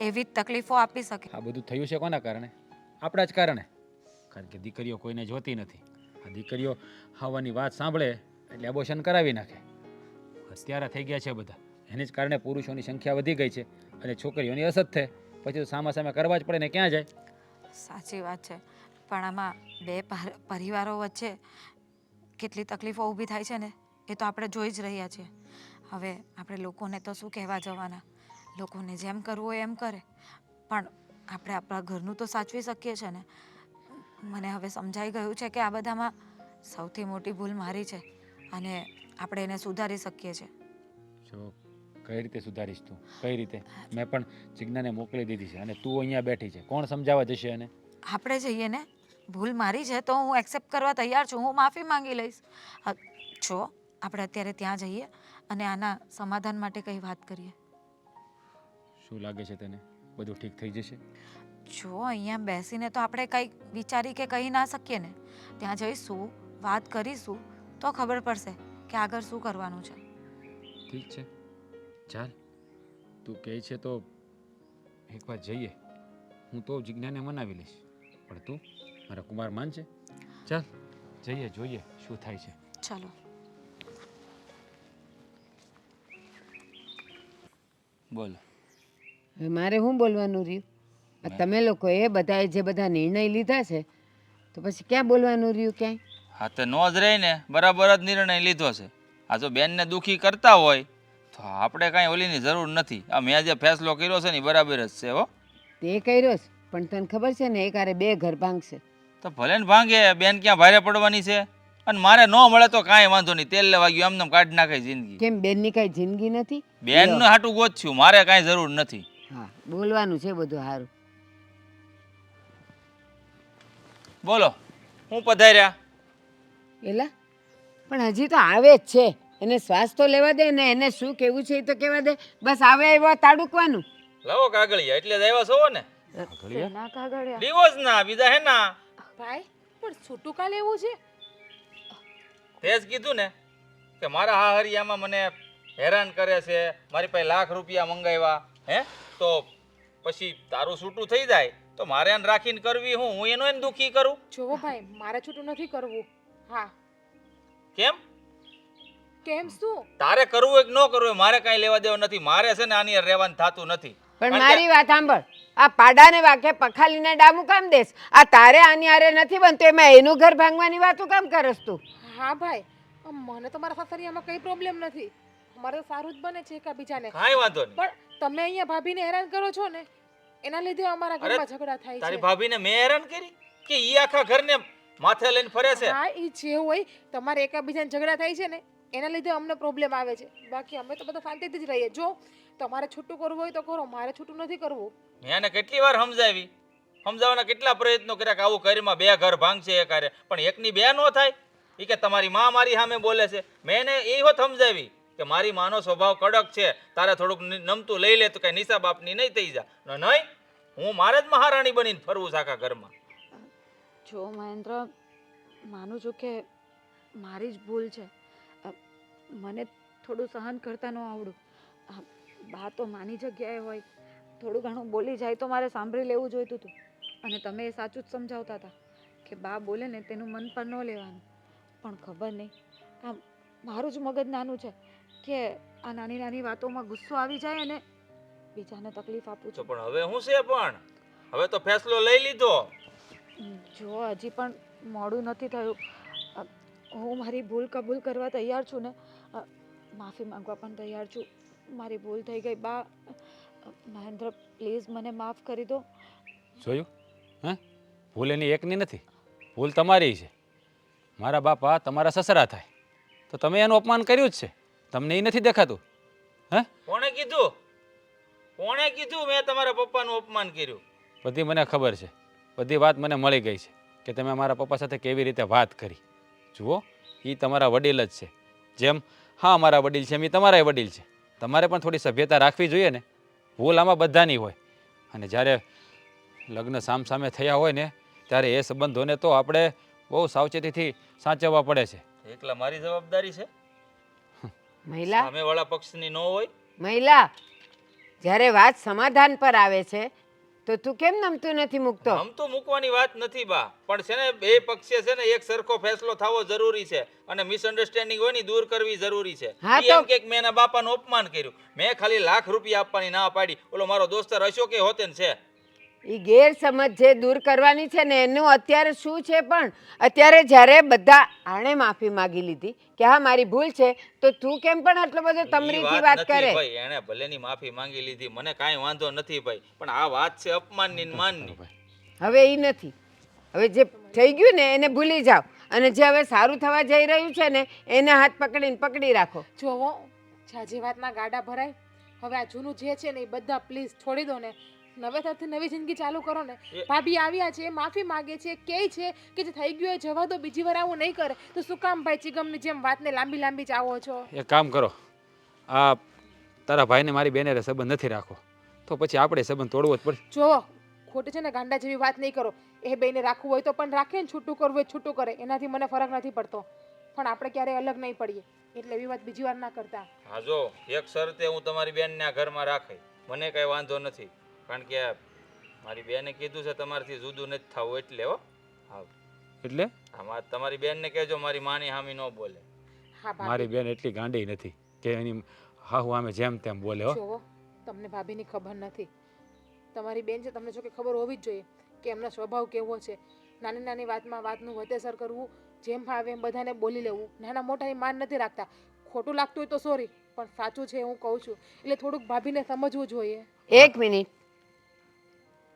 એવી જ તકલીફો આપી શકે. આ બધું થયું છે કોના કારણે? આપણા જ કારણે. કારણ કે દીકરીઓ કોઈને જોતી નથી. આ દીકરીઓ આવવાની વાત સાંભળે એટલે એબોર્શન કરાવી નાખે. અત્યારે થઈ ગયા છે બધા. એને જ કારણે પુરુષોની સંખ્યા વધી ગઈ છે અને છોકરીઓની અસત થાય. પછી તો સામે કરવા જ પડે ને ક્યાં જાય? સાચી વાત છે, પણ આમાં બે પરિવારો વચ્ચે કેટલી તકલીફો ઊભી થાય છે ને એ તો આપણે જોઈ જ રહ્યા છીએ. હવે આપણે લોકોને તો શું કહેવા જવાના, લોકોને જેમ કરવું હોય એમ કરે, પણ આપણે આપણા ઘરનું તો સાચવી શકીએ છીએ ને. મને હવે સમજાઈ ગયું છે કે આ બધામાં સૌથી મોટી ભૂલ મારી છે અને આપણે એને સુધારી શકીએ છીએ. જો કઈ રીતે સુધારીશ તું? કઈ રીતે? મેં પણ જીજ્ઞાને મોકલી દીધી છે અને તું અહીંયા બેઠી છે, કોણ સમજાવવા જશે એને? આપણે જઈએ ને. ભૂલ મારી છે તો હું એક્સેપ્ટ કરવા તૈયાર છું, હું માફી માંગી લઈશ. જો આપણે અત્યારે ત્યાં જઈએ અને આના સમાધાન માટે કંઈ વાત કરીએ. શું લાગે છે તને બધું ઠીક થઈ જશે? જો અહીંયા બેસીને તો આપણે કંઈ વિચારી કે કહી ના શકીએ ને. ત્યાં જઈશું, વાત કરીશું તો ખબર પડશે કે આગળ શું કરવાનું છે. ઠીક છે, ચાલ તું કહે છે તો એકવાર જઈએ. હું તો જીજ્ઞાને મનાવી લઈશ, પણ તું મારા કુમાર માનશે? ચાલ જઈએ, જોઈએ શું થાય છે. ચાલો. બોલો. હવે મારે શું બોલવાનું રહ્યું? આ તમે લોકોએ બધાએ જે બધા નિર્ણય લીધા છે તો પછી ક્યાં બોલવાનું રહ્યું ક્યાંય? હા તે નો જ રહી ને, બરાબર જ નિર્ણય લીધો છે. આ જો બેનને દુઃખી કરતા હોય તો આપણે કાંઈ ઓલીની જરૂર નથી. આ મેં જે ફેસલો કર્યો છે ને એ બરાબર જ છે હો. તે કર્યો છે, પણ તને ખબર છે ને એક હારે બે ઘર ભાંગશે. તો ભલે ને ભાંગે, બેન ક્યાં ભારે પડવાની છે? અને મારે ન મળે તો કાંઈ વાંધો નહીં, તેલ લેવા ગયું એમને કાઢી નાખે જિંદગી. કેમ બેનની કાંઈ જિંદગી નથી? બેનનું હાટું ગોતશું, મારે કાંઈ જરૂર નથી. હા, બોલવાનું છે બધું સારું. બોલો, હું પધાર્યા? એલા પણ હજી તો આવે જ છે, એને શ્વાસ તો લેવા દે ને, એને શું કેવું છે એ તો કહેવા દે. બસ આવે એવા તાડુકવાનું. લાવો કાગળિયા, એટલે જ આવ્યા છો ને? ના કાગળિયા. ડિવોર્સ ના બીજા હે ના. ભાઈ પણ છૂટું કાલે એવું છે? તે જ કીધું ને કે મારા હાહરિયામાં મને હેરાન કરે છે, મારી પાસે લાખ રૂપિયા મંગાવ્યા હે, તો પછી તારું છૂટું થઈ જાય તો મારે એને રાખીને કરવી હું એનો એને દુઃખી કરું? જોવો ભાઈ, મારે છૂટું નથી કરવું. હા. કેમ? કેમ શું? તારે કરવું હોય કે ન કરવું હોય મારે કાંઈ લેવા દેવા નથી. મારે છે ને આની હારે રહેવાનું થતું નથી. પણ કારણ મારી વાત સાંભળ, આ પાડાને વાકે પખાલીને ડામું કામ દેશ? આ તારે આની હારે નથી બનતું, એમાં એનું ઘર ભાંગવાની વાતો કામ કરસ તું? હા ભાઈ, મને તો મારા સાસરિયામાં કંઈ પ્રોબ્લેમ નથી. અમારે તો સારું જ બને છે એકાબીજાને. કાંઈ વાંધો નહીં. પણ તમે અહીંયા ભાભીને હેરાન કરો છો ને, એના લીધે અમારા ઘરમાં ઝઘડા થાય તારી છે. ભાભીને મેં હેરાન કરી કે ઈ આખા ઘરને માથે લઈને ફરે છે? હા, એ જે હોય, તમારે એકાબીજાને ઝઘડા થાય છે ને એના લીધે અમને પ્રોબ્લેમ આવે છે. બાકી અમે તો બધા શાંતિથી જ રહીએ. જો તમારે છૂટું કરવું હોય તો કરો, મારે છૂટું નથી કરવું. મેં એને કેટલી વાર સમજાવવાના કેટલા પ્રયત્નો કર્યા કે આવું ઘરમાં બે ઘર ભાંગશે એક હારે, પણ એકની બે નો થાય. ઈ કે તમારી માં મારી સામે બોલે છે. મેં એને એ હોત સમજાવી કે મારી માનો સ્વભાવ કડક છે, તારે થોડુંક નમતું લઈ લે તો કઈ નિશા બાપની નહીં થઈ જા. નહીં, હું મારે જ મહારાણી બનીને ફરવું છે આખા ઘરમાં. જો મહેન્દ્ર, માનું છું કે મારી જ ભૂલ છે. મને થોડું સહન કરતા ન આવડું. બા તો માની જગ્યાએ હોય, થોડું ઘણું બોલી જાય તો મારે સાંભળી લેવું જોઈતું હતું. અને તમે એ સાચું જ સમજાવતા હતા કે બા બોલે ને તેનું મન પર ન લેવાનું. પણ ખબર નહીં, આ મારું જ મગજ નાનું છે કે આ નાની નાની વાતોમાં ગુસ્સો આવી જાય અને બીજાને તકલીફ આપું તો છું. પણ હવે શું છે? પણ હવે તો ફેસલો લઈ લીધો. જો હજી પણ મોડું નથી થયું. હું મારી ભૂલ કબૂલ કરવા તૈયાર છું ને, માફી માંગવા પણ તૈયાર છું. મારી ભૂલ થઈ ગઈ બા. મહેન્દ્ર, પ્લીઝ મને માફ કરી દો. જોયું? હા, ભૂલ એની એકની નથી, ભૂલ તમારી છે. મારા બાપા તમારા સસરા થાય તો તમે એનું અપમાન કર્યું જ છે. તમને એ નથી દેખાતું? હે? કોણે કીધું? મેં તમારા પપ્પાનું અપમાન કર્યું? બધી મને ખબર છે, બધી વાત મને મળી ગઈ છે કે તમે મારા પપ્પા સાથે કેવી રીતે વાત કરી. જુઓ, એ તમારા વડીલ જ છે. જેમ હા અમારા વડીલ છે એમ એ તમારા વડીલ છે. તમારે પણ થોડી સભ્યતા રાખવી જોઈએ ને. ભૂલ આમાં બધાની હોય, અને જ્યારે લગ્ન સામસામે થયા હોય ને ત્યારે એ સંબંધોને તો આપણે બહુ સાવચેતીથી સાચવવા પડે છે. એકલા મારી જવાબદારી છે? મહિલા સામેવાળા પક્ષની ન હોય? મહિલા, જ્યારે વાત સમાધાન પર આવે છે તો તું કેમ નમતું નથી મૂકતો? આમ તો મૂકવાની વાત નથી બા, પણ છે ને બે પક્ષે છે ને એક સરખો ફેસલો થવો જરૂરી છે, અને મિસઅન્ડરસ્ટેન્ડિંગ હોય ને દૂર કરવી જરૂરી છે. હા ઈ તો- એમ કે મેં એના બાપાનું અપમાન કર્યું, મેં ખાલી ₹1,00,000 આપવાની ના પાડી. ઓલો મારો દોસ્તાર અશોક એ હોતે ને છે. એ ગેરસમજ જે દૂર કરવાની છે ને એનું અત્યારે શું છે? પણ અત્યારે જ્યારે બધા આણે માફી માંગી લીધી કે હા મારી ભૂલ છે, તો તું કેમ પણ આટલો બધો ઈ તમરીથી વાત નથી કરે? ભાઈ, એને ભલેની માફી માંગી લીધી, મને કાંઈ વાંધો નથી ભાઈ, પણ આ વાત છે અપમાનની ને માનની. હવે એ નથી. હવે જે થઈ ગયું ને એને ભૂલી જાઓ, અને જે હવે સારું થવા જઈ રહ્યું છે ને એને હાથ પકડીને પકડી રાખો. જોવો, જાજી વાતના ગાડા ભરાય. હવે આ જૂનું જે છે ને એ બધા પ્લીઝ છોડી દો ને. નવેસરથી નવી જિંદગી ચાલુ કરો ને. ભાભી આવ્યા છે, માફી માંગે છે, કહે છે કે જે થઈ ગયું એ જવા દો, બીજી વાર આવું નહીં કરે. તો શું કામ ભાઈ ચિગમની જેમ વાતને લાંબી લાંબી ચાવો છો? એક કામ કરો, આ તારા ભાઈને મારી બેને સંબંધ નથી રાખો તો પછી આપણે સંબંધ તોડવો જ પડે. જોવો, ખોટી છે ને ગાંડા જેવી વાત નહીં કરો. એ બેને રાખવું હોય તો પણ રાખે ને, છૂટું કરવું હોય છૂટું કરે, એનાથી મને ફરક નથી પડતો. પણ આપણે ક્યારેય અલગ નહીં પડીએ, એટલે એવી વાત બીજી વાર ના કરતા. હા જો, એક શરતે હું તમારી બેનને આ ઘરમાં રાખી, મને કાંઈ વાંધો નથી, કારણ કે મારી બેને કીધું છે તમારથી જુદું નથી થવું, એટલે હો. હા, એટલે આમાં તમારી બેનને કહેજો મારી માની હામી ન બોલે. હા ભાભી, મારી બેન એટલી ગાંડી નથી કે એની હાહુ આમે જેમ તેમ બોલે. હો, જોવો, તમને ભાભીની ખબર નથી. તમારી બેન છે, તમને જો કે ખબર હોવી જ જોઈએ કે એમનો સ્વભાવ કેવો છે. નાની નાની વાતમાં વાતનું વતેસર કરવું, જેમ ભાવે એમ બધાને બોલી લેવું, નાના મોટાની માન નથી રાખતા. ખોટું લાગતું હોય તો સોરી, પણ સાચું છે હું કહું છું, એટલે થોડુંક ભાભીને સમજવું જોઈએ. એક મિનિટ,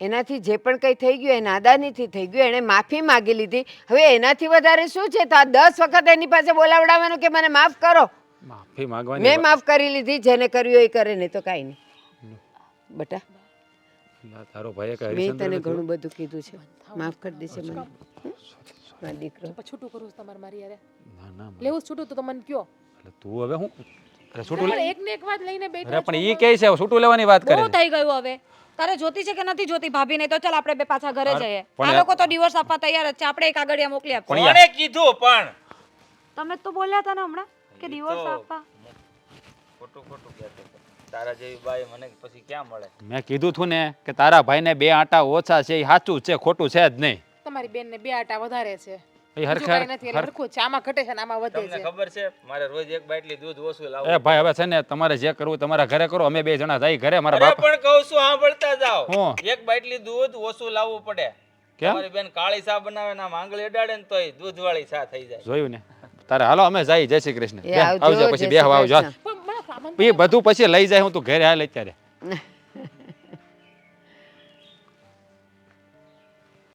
એનાથી જે પણ કંઈ થઈ ગયું એ નાદાનીથી થઈ ગયું, એણે માફી માંગી લીધી. હવે એનાથી વધારે શું છે? તો આ 10 વખત એની પાસે બોલાવડાવવાનું કે મને માફ કરો. માફી માંગવાની મેં માફ કરી લીધી, જેને કર્યું એ કરે, નહીં તો કાંઈ નહીં. બટા, ના, તારો ભાઈ કઈ મેં હરિશ્ચંદ્ર તને નથી. ઘણું બધું કીધું છે, માફ કરી દેશે મને. મારો દીકરો. પછી છૂટું કરવું છે તમારે મારી યારે? ના ના, લેવું જ છૂટું તો મને કયો. એટલે તું હવે હું અરે છૂટું પણ એક ને એક વાત લઈને અરે બેઠા પણ ઈ કહે છે છૂટું લેવાની વાત કરે બહુ છે. થઈ ગયું હવે. તારે જોતી છે કે નથી જોતી ભાભી? નહીં તો ચાલ આપણે બે પાછા ઘરે જઈએ. પણ આ લોકો તો ડિવોર્સ આપવા તૈયાર જ છે. આપણે એક આગળિયા મોકલી આપીએ. પણ કોણે કીધું? પણ તમે જ તો બોલ્યા હતા ને હમણાં કે ઈ ડિવોર્સ તો આપવા. ખોટું ખોટું કહેતો હતો. તારા જેવી બાઈ મને પછી ક્યાં મળે? મેં કીધું છું ને કે તારા ભાઈને 2 આંટા ઓછા છે, એ સાચું છે, ખોટું છે જ નહીં. તમારી બેનને 2 આટા વધારે છે. એ બીજું કાંઈ નથી એટલે હરખા હરખું છે આમાં ઘટે છે ને આમાં વધે તમને છે ખબર છે મારે રોજ એક બાટલી દૂધ ઓછું એ લાવવું ભાઈ હવે છે ને તમારે જે કરવું તમારા ઘરે કરો અમે બે જણા જાય ઘરે મારા અરે બાપા પણ કહું છું સાંભળતા જાઓ હું? એક બાટલી દૂધ ઓછું લાવવું પડે કેમ? તમારી બેન કાળી ચા બનાવે ને આમ આંગળી અડાડે ને તોય દૂધવાળી ચા થઈ જાય જોયું ને તારે હાલો અમે જાય જય શ્રી કૃષ્ણ એ બેન, આવજો, આવજો જય પછી શ્રી બેહવા આવજો કૃષ્ણ. પણ મને સામાન એ બધું પછી લઈ જાય હું તું ઘરે હાલ અત્યારે